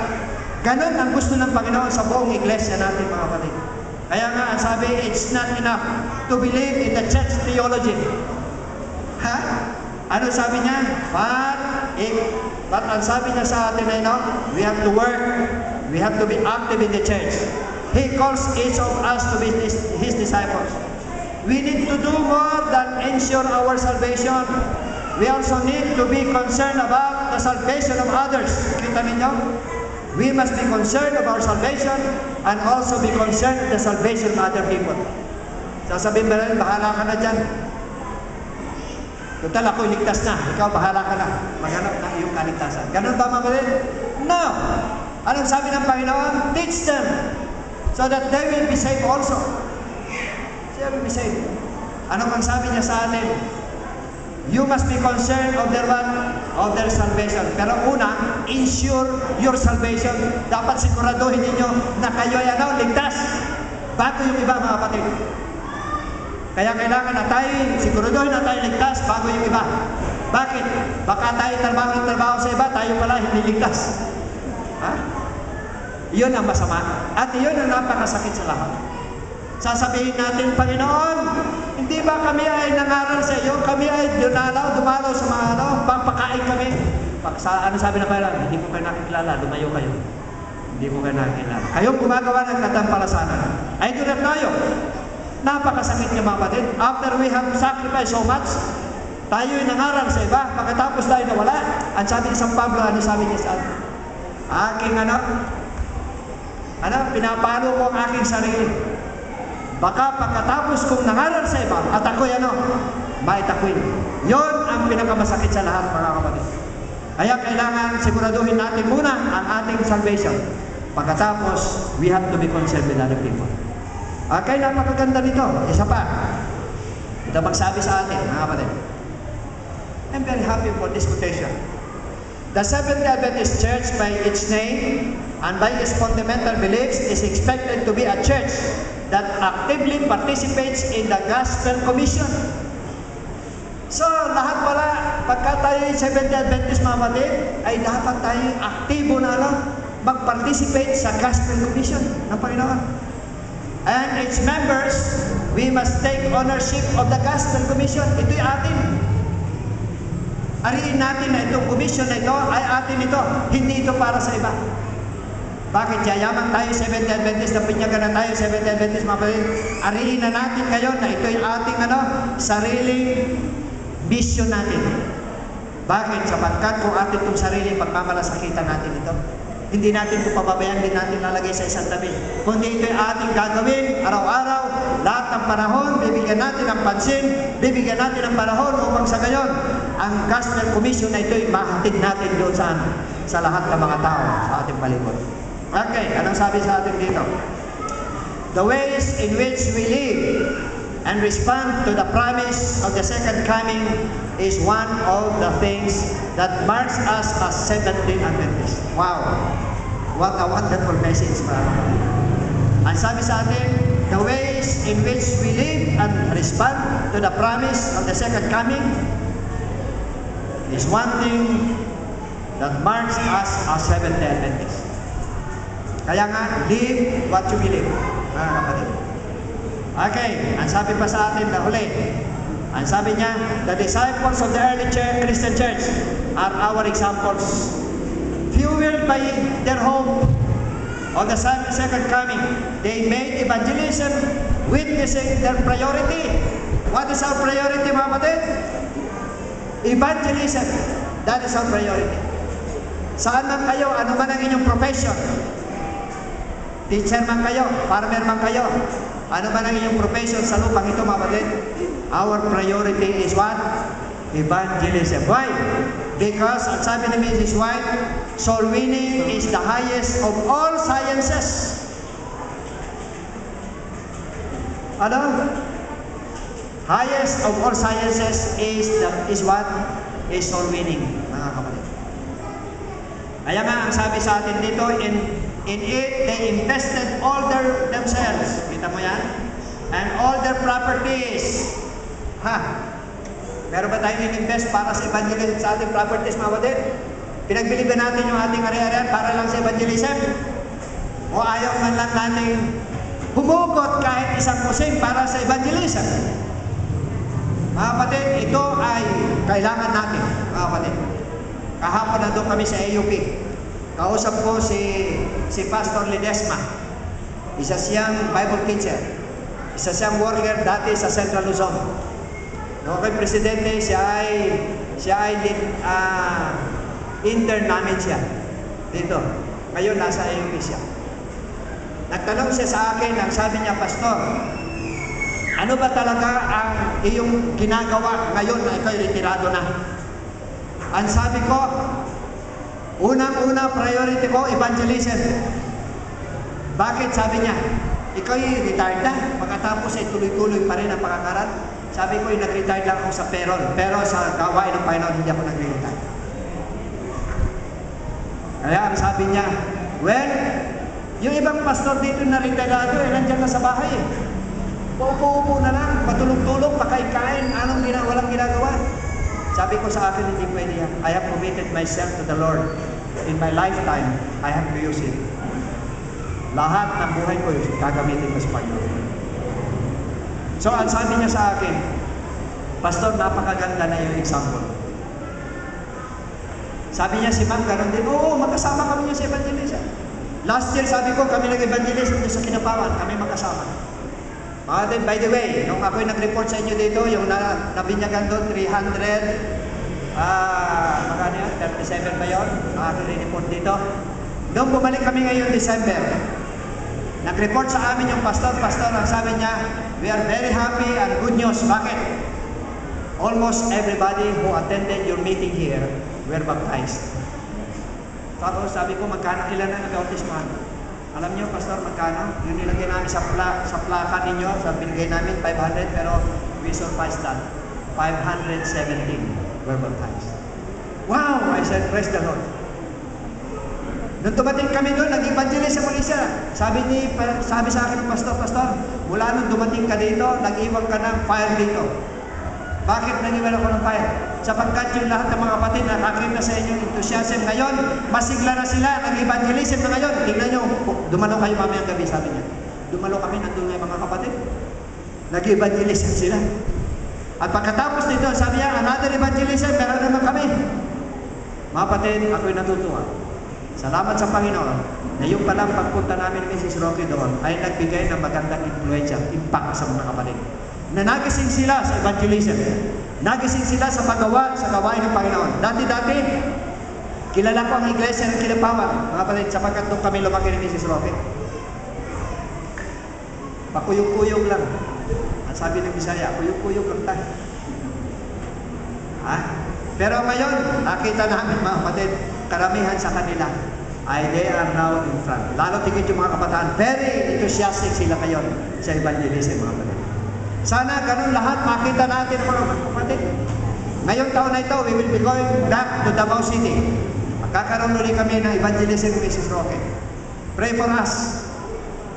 Ganun ang gusto ng Panginoon sa buong iglesia natin, mga kapatid. Kaya nga, ang sabi, it's not enough to believe in the church theology. Ano sabi niya? But ang sabi niya sa atin ay, we have to work. We have to be active in the church. He calls each of us to be His disciples. We need to do more than ensure our salvation. We also need to be concerned about the salvation of others. Kita ninyo? We must be concerned of our salvation and also be concerned with the salvation of other people. Sasabihin ba rin, bahala ka na dyan. Total, ako'y ligtas na. Ikaw, bahala ka na. Maghanap ng iyong kaligtasan. Ganun ba, mga kapatid? No! Anong sabi ng Panginoon? Teach them so that they will be saved also. They will be saved. Anong ang sabi niya sa atin? You must be concerned of their salvation. Pero una, ensure your salvation. Dapat siguraduhin ninyo na kayo ay ligtas. Bago yung iba, mga kapatid. Kaya kailangan na tayo, siguraduhin na tayo ligtas bago yung iba. Bakit? Baka tayo trabaho sa iba, tayo pala hindi ligtas. Iyon ang masama. At iyon ang napakasakit sa lahat. Sasabihin natin, Panginoon, hindi ba kami ay nangaral sa iyo? Kami ay dumalaw sa mga papakain kami. Ano sabi na Panginoon? Hindi ko kayo nakikilala, lumayo kayo. Hindi ko kayo nakikilala. Kayong gumagawa ng katampalasanan. I do not know you. Napakasakit niya, mga kapatid. After we have sacrificed so much, tayo'y nangaral sa iba, pagkatapos tayo nawala. Ang sabi ni San Pablo, ano sabi niya sa atin? Aking pinapalo ko ang aking sarili. Baka pagkatapos kong nangaral sa iba, at ako'y maitakwil. Yon ang pinakamasakit sa lahat, mga kapatid. Kaya kailangan siguraduhin natin muna ang ating salvation. Pagkatapos, we have to be concerned with other people. Okay, napakaganda nito. Isa pa. Ito magsabi sa atin, mga kapatid. I'm very happy for this quotation. The Seventh-day Adventist Church, by its name and by its fundamental beliefs, is expected to be a church that actively participates in the Gospel Commission. So, lahat pala, pagka tayo Seventh-day Adventist, mga kapatid, ay dapat tayo aktibo na mag-participate sa Gospel Commission ng Panginoon. And its members, we must take ownership of the Gospel Commission. Ito'y atin. Ariin natin na itong commission na ito ay atin ito. Hindi ito para sa iba. Bakit? Yayaman tayo, Seventh-day Adventist, na pinyagan na tayo, Seventh-day Adventist, mga kapatid. Ariin na natin ngayon na ito'y ating sariling mission natin. Bakit? Sapagkat kung atin itong sariling pagmamalasakitan natin ito, hindi natin ito pababayaan, hindi natin lalagay sa isang tabi. Kundi ito'y ating gagawin araw-araw, lahat ng panahon, bibigyan natin ng pansin, bibigyan natin ng panahon upang sa gayon, ang Gospel Commission na ito'y mahatid natin doon sa lahat ng mga tao sa ating palibot. Okay, anong sabi sa atin dito? The ways in which we live and respond to the promise of the second coming is one of the things that marks us as Seventh-day Adventists. Wow! What a wonderful message, mga kapatid. Ang sabi sa atin, the ways in which we live and respond to the promise of the second coming is one thing that marks us as Seventh-day Adventists. Kaya nga, live what you believe. Mga kapatid. Okay, ang sabi pa sa atin na huli. Ang sabi niya, the disciples of the early Christian church are our examples. Fueled by their hope on the second coming, they made evangelism witnessing their priority. What is our priority, mga kapatid? Evangelism. That is our priority. Saan man kayo, ano man ang inyong profession, teacher man kayo, farmer man kayo, ano man ang inyong profession sa lupang ito, mga kapatid, our priority is what? Evangelism. Why? Because, ang sabi ni Mrs. White, soul winning is the highest of all sciences. Ano? Highest of all sciences is what? Is soul winning, mga kapatid. Kaya nga, ang sabi sa atin dito, in it, they invested all themselves. Kita mo yan? And all their properties. Meron ba tayong in-invest para sa evangelism sa ating properties, mga kapatid? Pinagbili ba natin yung ating ari-arian para lang sa evangelism? O ayaw man lang natin humugot kahit isang kusing para sa evangelism? Mga kapatid, ito ay kailangan natin, mga kapatid. Kahapon na doon kami sa AUP. Kausap ko si Pastor Ledesma. Isa siyang Bible teacher. Isa siyang worker dati sa Central Luzon. Noong kay Presidente, siya ay intern namin siya dito. Ngayon, nasa AUP siya. Nagtanong siya sa akin, ang sabi niya, Pastor, ano ba talaga ang iyong ginagawa ngayon na ikaw retirado na? Ang sabi ko, unang-una priority ko, evangelism. Bakit? Sabi niya, ikaw retired na, pagkatapos ay tuloy-tuloy pa rin ang pagkakaral. Sabi ko, nag-retire lang ako sa payroll, pero sa gawain ng Panginoon, hindi ako nag-retire. Kaya ang sabi niya, well, yung ibang pastor dito na retirado, nandiyan na sa bahay eh. Paupo-upo na lang, patulog-tulog, pakain-kain, walang ginagawa. Sabi ko sa akin, hindi pwede yan. I have committed myself to the Lord. In my lifetime, I have to use it. Lahat ng buhay ko, gagamitin ko sa Panginoon. So, ang sabi niya sa akin, Pastor, napakaganda na yung example. Sabi niya, si Ma'am, gano'n din, oo, magkasama kami niya sa evangelism. Last year, sabi ko, kami nag-evangelism dito sa Kinapawan, kami magkasama. By the way, nung ako'y nag-report sa inyo dito, yung nabinyagan doon, 37 ba yun? Ang aking report dito. Nung bumalik kami ngayon December, nag-report sa amin yung pastor, ang sabi niya, we are very happy and good news. Bakit? Almost everybody who attended your meeting here were baptized. Tapos sabi ko, magkano ilan ang nag-bautismohan? Alam niyo, Pastor, magkano? Yung nilagay namin sa plaka ninyo, sa binigay namin, 500, pero we surpassed that. 517 were baptized. Wow! I said, praise the Lord. Nung dumating kami doon, nag-evangelist sa Malaysia. Sabi sa akin ng Pastor, mula nung dumating ka dito, nag-iwan ka ng fire dito. Bakit nag-iwan ako ng fire? Sapagkat yung lahat ng mga kapatid na nakakita sa inyong enthusiasm ngayon, masigla na sila, nag-evangelism na ngayon. Tingnan nyo, dumalo kayo mamayang gabi, sabi niya. Dumalo kami, nandun ngayon mga kapatid. Nag-evangelism sila. At pagkatapos nito, sabi niya, another evangelism, meron naman kami. Mga kapatid, ako'y natutuwa. Salamat sa Panginoon na yung palang pagpunta namin ni Mrs. Rocky doon ay nagbigay ng magandang influensya, impact sa mga kapatid. Na nagising sila sa evangelism. Nagising sila sa paggawa, sa gawain ng Panginoon. Dati-dati, kilala ko ang iglesia ng Kinapawan, mga kapatid, sapagkat doon kami lumaki ni Mrs. Rocky. Pakuyog-kuyog lang. Ang sabi ng Bisaya, kuyog-kuyog lang tayo. Pero ngayon, nakita namin mga kapatid, karamihan sa kanila ay they are now in front. Lalo tingin yung mga kabataan, very enthusiastic sila ngayon sa evangelism, mga kapatid. Sana ganun lahat makita natin mga kapatid. Ngayong taon na ito, we will be going back to Davao City. Magkakaroon ulit kami ng evangelism with Mrs. Roque. Pray for us.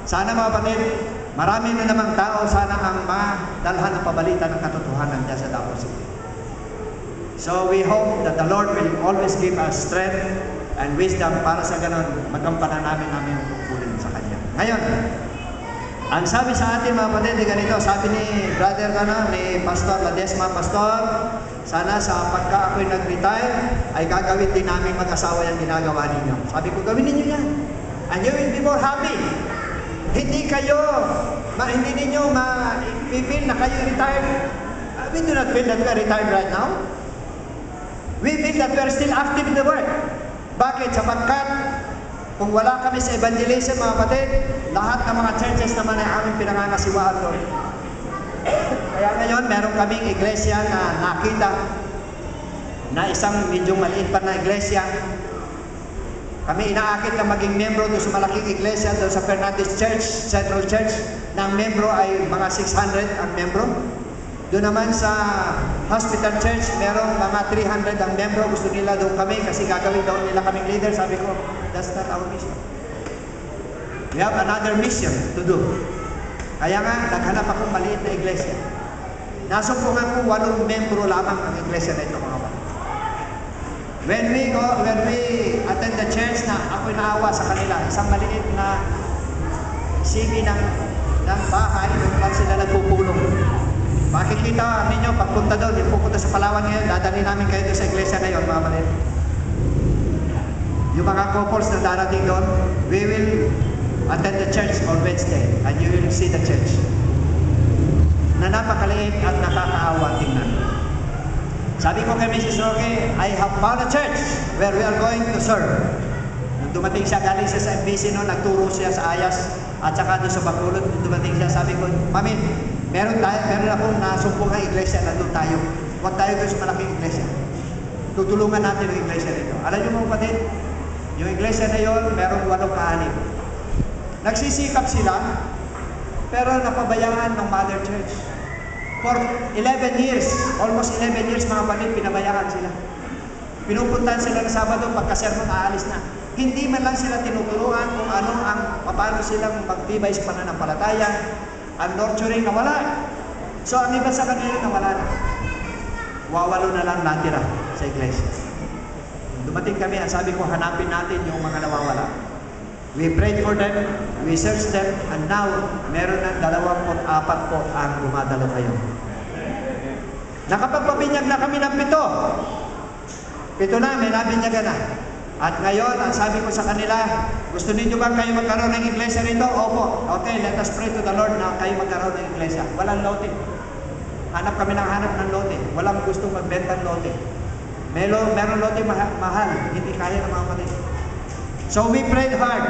Sana mga kapatid, marami na namang tao sana ang madalhan ng pabalita ng katotohanan dyan sa Davao City. So we hope that the Lord will always give us strength and wisdom para sa ganun magampanan namin ang tungkulin. Ngayon, ang sabi sa atin mga kapatid, ganito, sabi ni brother ni Pastor Ladesma, Pastor, sana sa pagka ako'y nag-retire, ay gagawin din namin mag-asawa yung ginagawa ninyo. Sabi ko, gawin ninyo yan. And you will be more happy. Hindi ninyo ma-feel na kayo retired. We do not feel that we are retired right now. We feel that we are still active in the work. Bakit? Sapagkat kung wala kami sa evangelism, mga kapatid, lahat ng mga churches naman ay aming pinangangasiwaan doon. Kaya ngayon, meron kaming iglesia na nakita na isang medyo maliit pa na iglesia. Kami inaakit na maging membro doon sa malaking iglesia doon sa Fernandez Church, Central Church, na ang membro ay mga 600 ang membro. Doon naman sa Hospital Church, merong mga 300 ang membro. Gusto nila doon kami kasi gagawin daw nila kaming leader. Sabi ko, that's not our mission. We have another mission to do. Kaya nga, naghanap akong maliit na iglesia. Nasumpungan ko 8 membro lamang ang iglesia na ito, mga kapatid. When we attend the church na ako'y naawa sa kanila, isang maliit na sibi ng bahay, doon lang sila nagpupulong. Makikita ninyo, pagpunta doon, yung pupunta sa Palawan ngayon, dadali namin kayo doon sa iglesia na yun, mga kapatid. Yung mga couples na darating doon, we will attend the church on Wednesday and you will see the church na napakaliit at nakakaawa tingnan. Sabi ko kay Mrs. Roque, I have found a church where we are going to serve. Nung dumating siya, galing siya sa MBC noon, nagturo siya sa Ayas at saka doon sa Bacolod. Nung dumating siya, sabi ko, Mami, meron akong nasumpong na iglesia na doon tayo. Huwag tayo doon sa malaking iglesia. Tutulungan natin yung iglesia nito. Alam niyo mga kapatid, yung iglesia na yun, merong 8 kaanib. Nagsisikap sila, pero napabayaan ng Mother Church. For 11 years, almost 11 years mga kapatid, pinabayaan sila. Pinupuntahan sila ng Sabado, pagkasermon, aalis na. Hindi man lang sila tinuturuan kung paano silang magtibay sa pananampalataya. Ang nurturing nawala. So ang iba sa kanila nawala na. Wawalo na lang natira sa iglesia. Dumating kami, ang sabi ko, hanapin natin yung mga nawawala. We prayed for them, we searched them, and now, meron ng 24 po ang dumadalo kayo. Nakapagpabinyag na kami ng 7. 7 na, may nabinyagan na. At ngayon, ang sabi ko sa kanila, gusto ninyo ba kayo magkaroon ng iglesia rito? Opo. Okay, let us pray to the Lord na kayo magkaroon ng iglesia. Walang lote. Hanap kami ng hanap ng lote. Walang gustong magbenta ng lote. Meron lote mahal, hindi kaya ng mga kapatid. So we prayed hard.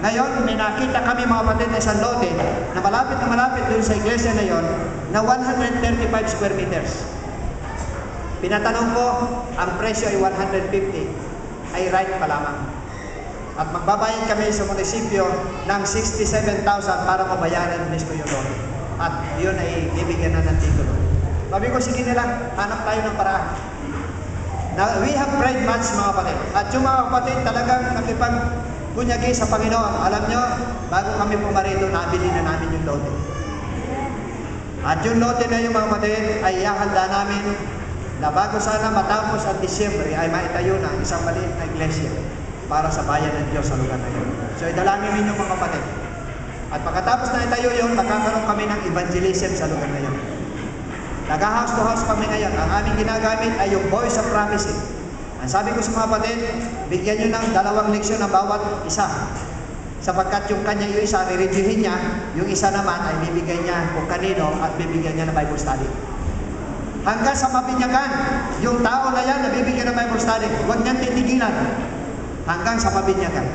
Ngayon, may nakita kami mga kapatid na isang lote na malapit doon sa iglesia na yon na 135 square meters. Pinatanong ko, ang presyo ay 150. Ay right pa lamang. At magbabayad kami sa munisipyo ng 67,000 para mabayaran mismo yung lote. At yun ay bibigyan na ng titulo. Sabi ko, sige nila, hanap tayo ng paraan. Now, we have prayed much mga kapatid. At yung mga kapatid talagang nakipag-bunyagi sa Panginoon. Alam nyo, bago kami pumarito, nabili na namin yung lote. At yung lote na yung mga kapatid ay ihahanda namin na bago sana matapos ang Disyembre ay maitayo na isang maliit na iglesia para sa bayan ng Diyos sa lugar na yun. So idalangin ninyo mga kapatid. At pagkatapos na itayo yun, magkakaroon kami ng evangelism sa lugar na yun. Nag-house to house kami ngayon. Ang aming ginagamit ay yung Voice of Prophecy. Ang sabi ko sa mga kapatid, bigyan nyo ng 2 leksyon ng bawat isa. Sapagkat yung kanya yung isa, re-reviewin niya, yung isa naman ay bibigyan niya kung kanino at bibigyan niya ng Bible study. Hanggang sa mabinyagan, yung tao na yan na bibigyan ng Bible study, huwag niyang titigilan. Hanggang sa mabinyagan.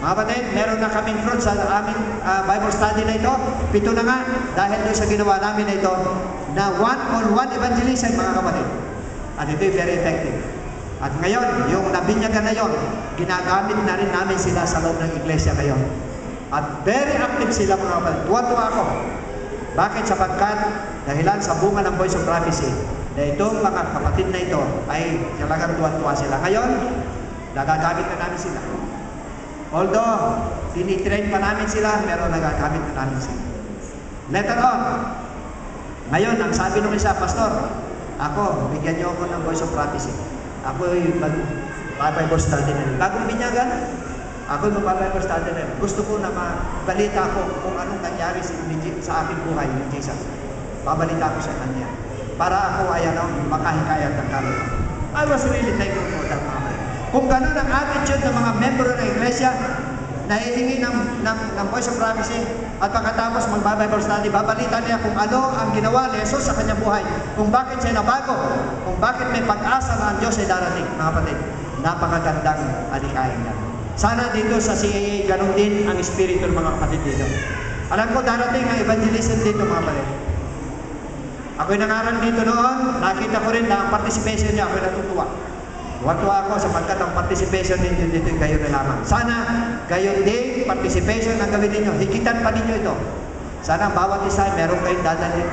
Mga kapatid, meron na kaming fruit sa aming Bible study na ito. 7 na nga, dahil doon sa ginawa namin na ito, na one-on-one evangelism, mga kapatid. At ito ay very effective. At ngayon, yung nabinyagan na yon, ginagamit na rin namin sila sa loob ng iglesia ngayon. At very active sila, mga kapatid. Tuwa-tuwa ako. Bakit? Sapagkat dahilan sa bunga ng Voice of Prophecy, na itong mga kapatid na ito ay talagang tuwa-tuwa sila. Ngayon, nagagamit na namin sila. Although, tinitrain pa namin sila, pero nagagamit na namin sila. Later on, ngayon, ang sabi nung isa, Pastor, ako, bigyan niyo ako ng Voice of Prophecy. Ako ay mag-Bible study na rin. Bagong binyagan, Ako yung Bible study na yun. Gusto ko na mabalita ko kung anong nangyari sa aking buhay ni Jesus. Babalita ko sa kanya. Para ako ay makahikayat ng kaluluwa. I was really thankful for that moment. Kung ganun ang attitude ng mga membro ng iglesia, nahihingi ng Voice of Prophecy, at pagkatapos mag-Bible study, babalita niya kung ano ang ginawa ni Jesus sa kanyang buhay, kung bakit siya nabago, kung bakit may pag-asa na ang Diyos ay darating, mga kapatid. Napakagandang alikain niya. Sana dito sa CAA, ganun din ang espiritu ng mga kapatid dito. Alam ko, darating ang evangelism dito, mga kapatid. Ako'y nangaral dito noon, nakita ko rin na ang participation niya, ako'y natutuwa. Tuwa ako sapagkat ang participation ninyo dito ay gayon na lamang. Sana gayon din participation ang gawin ninyo. Higitan pa ninyo ito. Sana ang bawat isa meron kayong dadalhin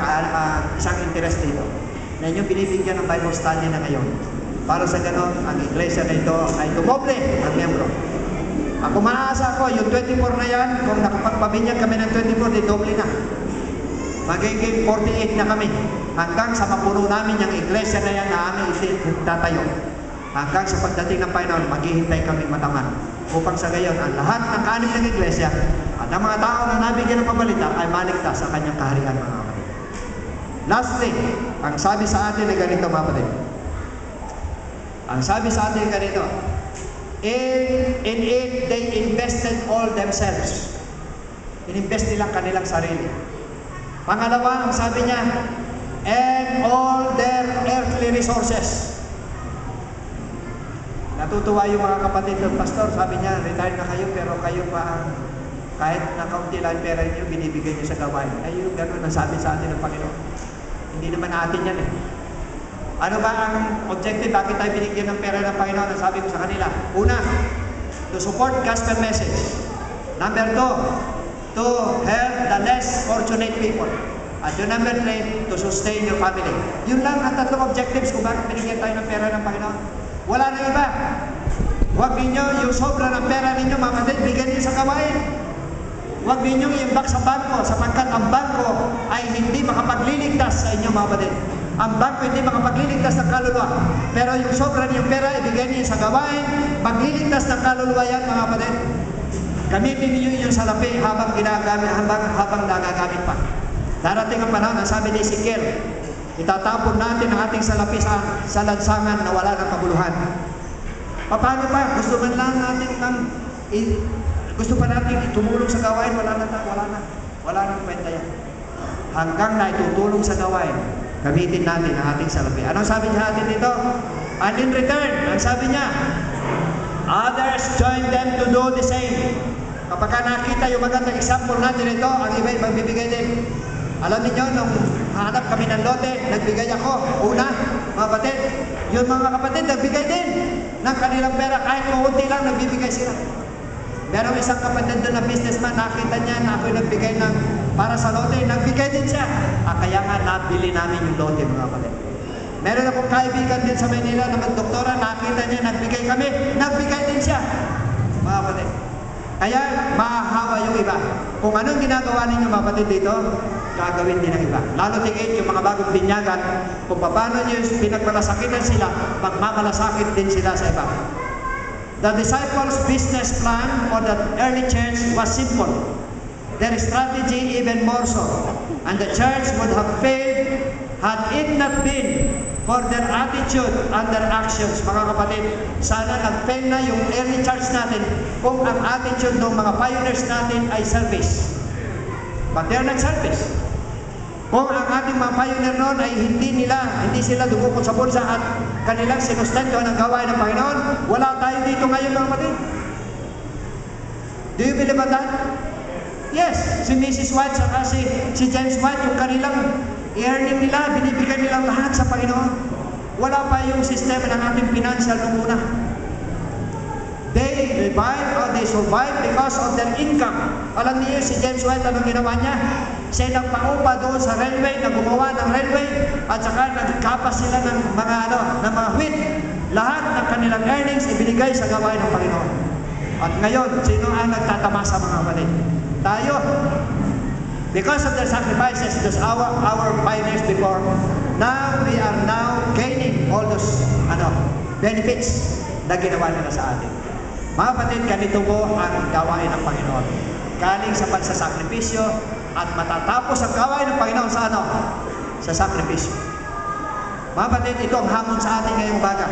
isang interest dito na inyong binibigyan ng Bible study na ngayon. Para sa ganon, ang iglesia na ito ay dumoble ang miyembro. Ako maasa ako, yung 24 na yan, kung nakapagpabinyan kami ng 24, di doble na. Magiging 48 na kami. Hanggang sa mapuno namin yung iglesia na yan na aming itatayo. Hanggang sa pagdating ng Panginoon, maghihintay kami matangan. Upang sa gayon, ang lahat ng kaanib ng iglesia at ang mga tao na nabigyan ng pabalita ay maligtas sa kanyang kaharian, mga kapatid. Lastly, ang sabi sa atin ay ganito, mga kapatid. Ang sabi sa atin ay ganito, in it, they invested all themselves. Ininvest nilang kanilang sarili. Pangalawa, ang sabi niya, and all their earthly resources. Natutuwa yung mga kapatid ng pastor, sabi niya, retire na kayo, pero kayo pa, kahit na kaunti lang pera niyo, binibigay niyo sa gawain. Ay, yung gano'n ang sabi sa atin ng Panginoon. Hindi naman natin yan eh. Ano ba ang objective? Bakit tayo binigyan ng pera ng Panginoon? Ang sabi ko sa kanila, una, to support gospel message. Number 2, to help the less fortunate people. At yung number 3, to sustain your family. Yun lang ang tatlong objectives kung bakit binigyan tayo ng pera ng Panginoon. Wala na iba. Huwag ninyo yung sobra ng pera ninyo, mga kapatid, bigyan niyo sa gawain. Huwag ninyo i-imbak sa bangko, sapagkat ang bangko ay hindi makapagliligtas sa inyo, mga kapatid. Ang bangko hindi makapagliligtas ng kaluluwa. Pero yung sobra niyong pera, ibigay niyo sa gawain, pagliligtas ng kaluluwa yan, mga kapatid. Gamitin niyo yung salapi habang nagagamit pa. Darating ang panahon, ang sabi ni Ezekiel, itatapon natin ang ating salapi sa lansangan na wala ng kabuluhan. Paano pa? Gusto man lang natin gusto pa natin itulong sa gawain, wala nang kwenta yan. Hanggang na itutulong sa gawain, gamitin natin ang ating salapi. Anong sabi niya natin dito? And in return, ang sabi niya, others join them to do the same. Kapag nakita yung magandang example natin ito, ang iba ay magbibigay din. Alam niyo, nung hanap kami ng lote, nagbigay ako. Una, mga kapatid, yung mga kapatid, nagbigay din ng kanilang pera. Kahit kukunti lang, nagbibigay sila. Merong isang kapatid doon na businessman, nakita niya na ako'y nagbigay para sa lote, nagbigay din siya. Kaya nga, nabili namin yung lote, mga kapatid. Meron akong kaibigan din sa Manila na magdoktora, nakita niya, nagbigay kami, nagbigay din siya. Mga kapatid. Kaya, mahahawa yung iba. Kung anong ginagawa ninyo, mga kapatid, dito, gagawin din ng iba. Lalo tigit yung mga bagong binyagan, kung paano nyo pinagmalasakitan sila, magmamalasakit din sila sa iba. The disciples' business plan for the early church was simple. Their strategy even more so. And the church would have failed had it not been for their attitude and their actions. Mga kapatid, sana nag-fail na yung early church natin kung ang attitude ng mga pioneers natin ay service. But they're not service. Kung ang ating mga pioneer noon ay hindi sila dumukot sa bulsa at kanilang sinustento ng gawain ng Panginoon, wala tayo dito ngayon, mga kapatid. Do you believe that? Yes, si Mrs. White saka si James White, yung kanilang earning nila, binibigyan nilang lahat sa Panginoon. Wala pa yung sistema ng ating financial nung una. They survive because of their income. Alam niyo si James White, anong ginawa niya? Siya nagpaupa doon sa railway, na gumawa ng railway, at saka nagkapas sila ng mga wheat. Lahat ng kanilang earnings ibinigay sa gawain ng Panginoon. At ngayon, sino ang nagtatamasa, mga kapatid? Tayo. Because of their sacrifices, those our pioneers before, now we are now gaining all those benefits na ginawa nila sa atin. Mga kapatid, ganito po ang gawain ng Panginoon. Galing sa pagsasakripisyo at matatapos ang gawain ng Panginoon sa ano? Sa sakripisyo. Mga kapatid, ito ang hamon sa ating ngayong umaga.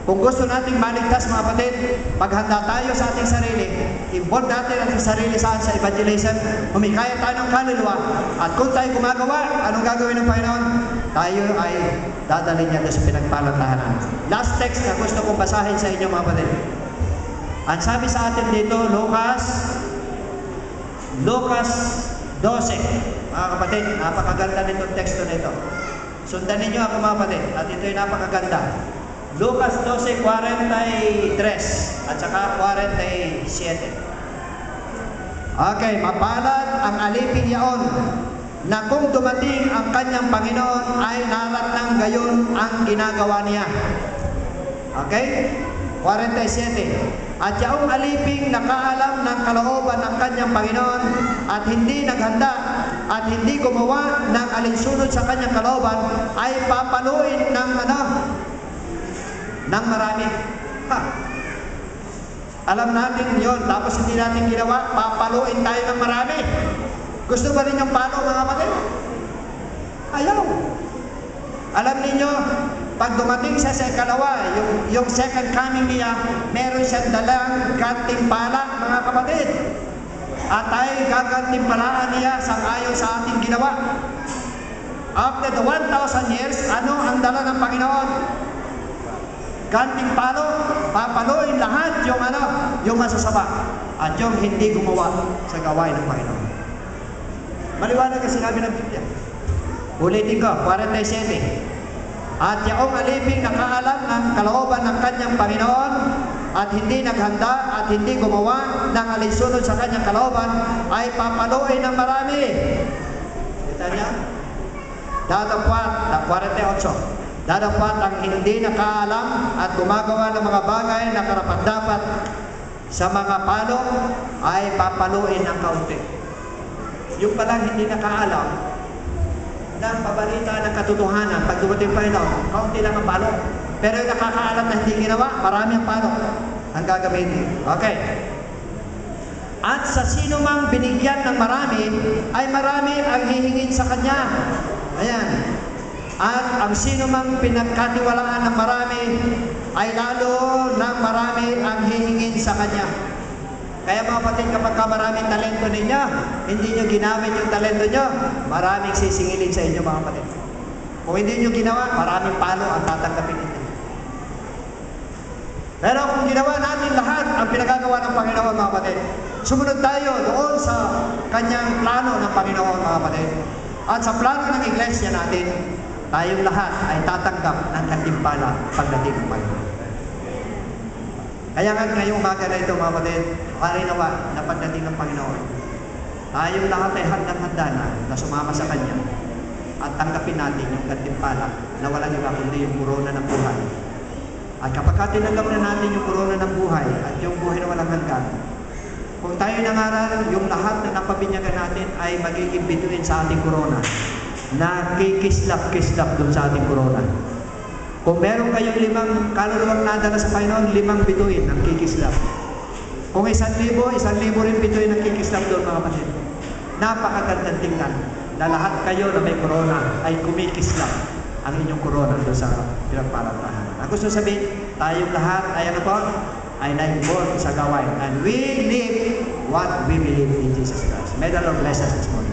Kung gusto nating maligtas, mga kapatid, maghanda tayo sa ating sarili, involve natin ang sarili sa evangelism, humikaya tayo ng kaluluwa, at kung tayo gumagawa, anong gagawin ng Panginoon? Tayo ay dadalhin niya sa pinagpalang tahanan. Last text na gusto kong basahin sa inyo, mga kapatid. Ang sabi sa atin dito, Lucas 12. Mga kapatid, napakaganda nitong teksto nito. Sundan ninyo ako, mga kapatid, at ito'y napakaganda. Lucas 12:43 at saka 47. Okay, mapalad ang aliping yaon na kung dumating ang kanyang Panginoon ay naratnang gayon ang ginagawa niya. Okay? 47. At yaong aliping nakaalam ng kalooban ng kanyang Panginoon at hindi naghanda at hindi gumawa ng alinsunod sa kanyang kalooban ay papaluin ng ng marami. Alam natin yon, tapos hindi natin ginawa, papaluin tayo ng marami. Gusto ba ninyong palo, mga kapatid? Ayaw. Alam ninyo, pag dumating siya sa ikalawa, yung second coming niya, meron siyang dalang gantimpala, mga kapatid. At ay gagantimpalaan niya sang-ayon sa ating ginawa. After the 1,000 years, ano ang dala ng Panginoon? Gantimpalo, papaluin lahat yung masasama at yung hindi gumawa sa gawain ng Panginoon. Maliwanag ang sinabi ng Biblia. Ulitin ko, 47. At yaong aliping nakaalam ng kalooban ng kanyang Panginoon at hindi naghanda at hindi gumawa ng alinsunod sa kanyang kalooban ay papaluin ng marami. Kita niya? Datapwat, 48. Dadapat ang hindi nakaalam at gumagawa ng mga bagay na karapat-dapat sa mga palo ay papaluin ng kaunti. Yung palang hindi nakaalam ng pabalita ng katotohanan, pag dumating pa ito, kaunti lang ang palo. Pero yung nakakaalam na hindi ginawa, marami ang palo ang gagamitin. Okay. At sa sino mang binigyan ng marami, ay marami ang hihingin sa kanya. Ayan. At ang sino mang pinagkatiwalaan ng marami ay lalo ng marami ang hihingin sa kanya. Kaya mga kapatid, kapag maraming talento ninyo, hindi nyo ginamit yung talento nyo, maraming sisingilin sa inyo, mga kapatid. Kung hindi nyo ginawa, maraming palo ang tatanggapin ninyo. Pero kung ginawa natin lahat ang pinagagawa ng Panginoon, mga kapatid, sumunod tayo doon sa kanyang plano ng Panginoon, mga kapatid. At sa plano ng iglesia natin, tayong lahat ay tatanggap ng gantimpala pagdating ng Panginoon. Kaya nga ngayong umaga na ito, mga kapatid, marinawa na pagdating ng Panginoon, tayong lahat ay handang-handa na sumama sa Kanya at tanggapin natin yung gantimpala na walang iba kundi yung korona ng buhay. At kapag tinanggap na natin yung korona ng buhay at yung buhay na walang hanggan, kung tayo nangaral, yung lahat na napabinyagan natin ay magiging bituin sa ating korona, na kikislap-kislap doon sa ating korona. Kung meron kayong 5 kaluluwang nadala sa Panginoon, 5 bituin ang kikislap. Kung 1,000 rin bituin ang kikislap doon, mga kapatid. Napakagandang tingnan na lahat kayo na may korona ay kumikislap ang inyong korona doon sa pinagpalantahan. Ang gusto sabihin, tayong lahat ay ano po? Ay na-involved sa gawain. And we live what we believe in Jesus Christ. May the Lord bless us this morning.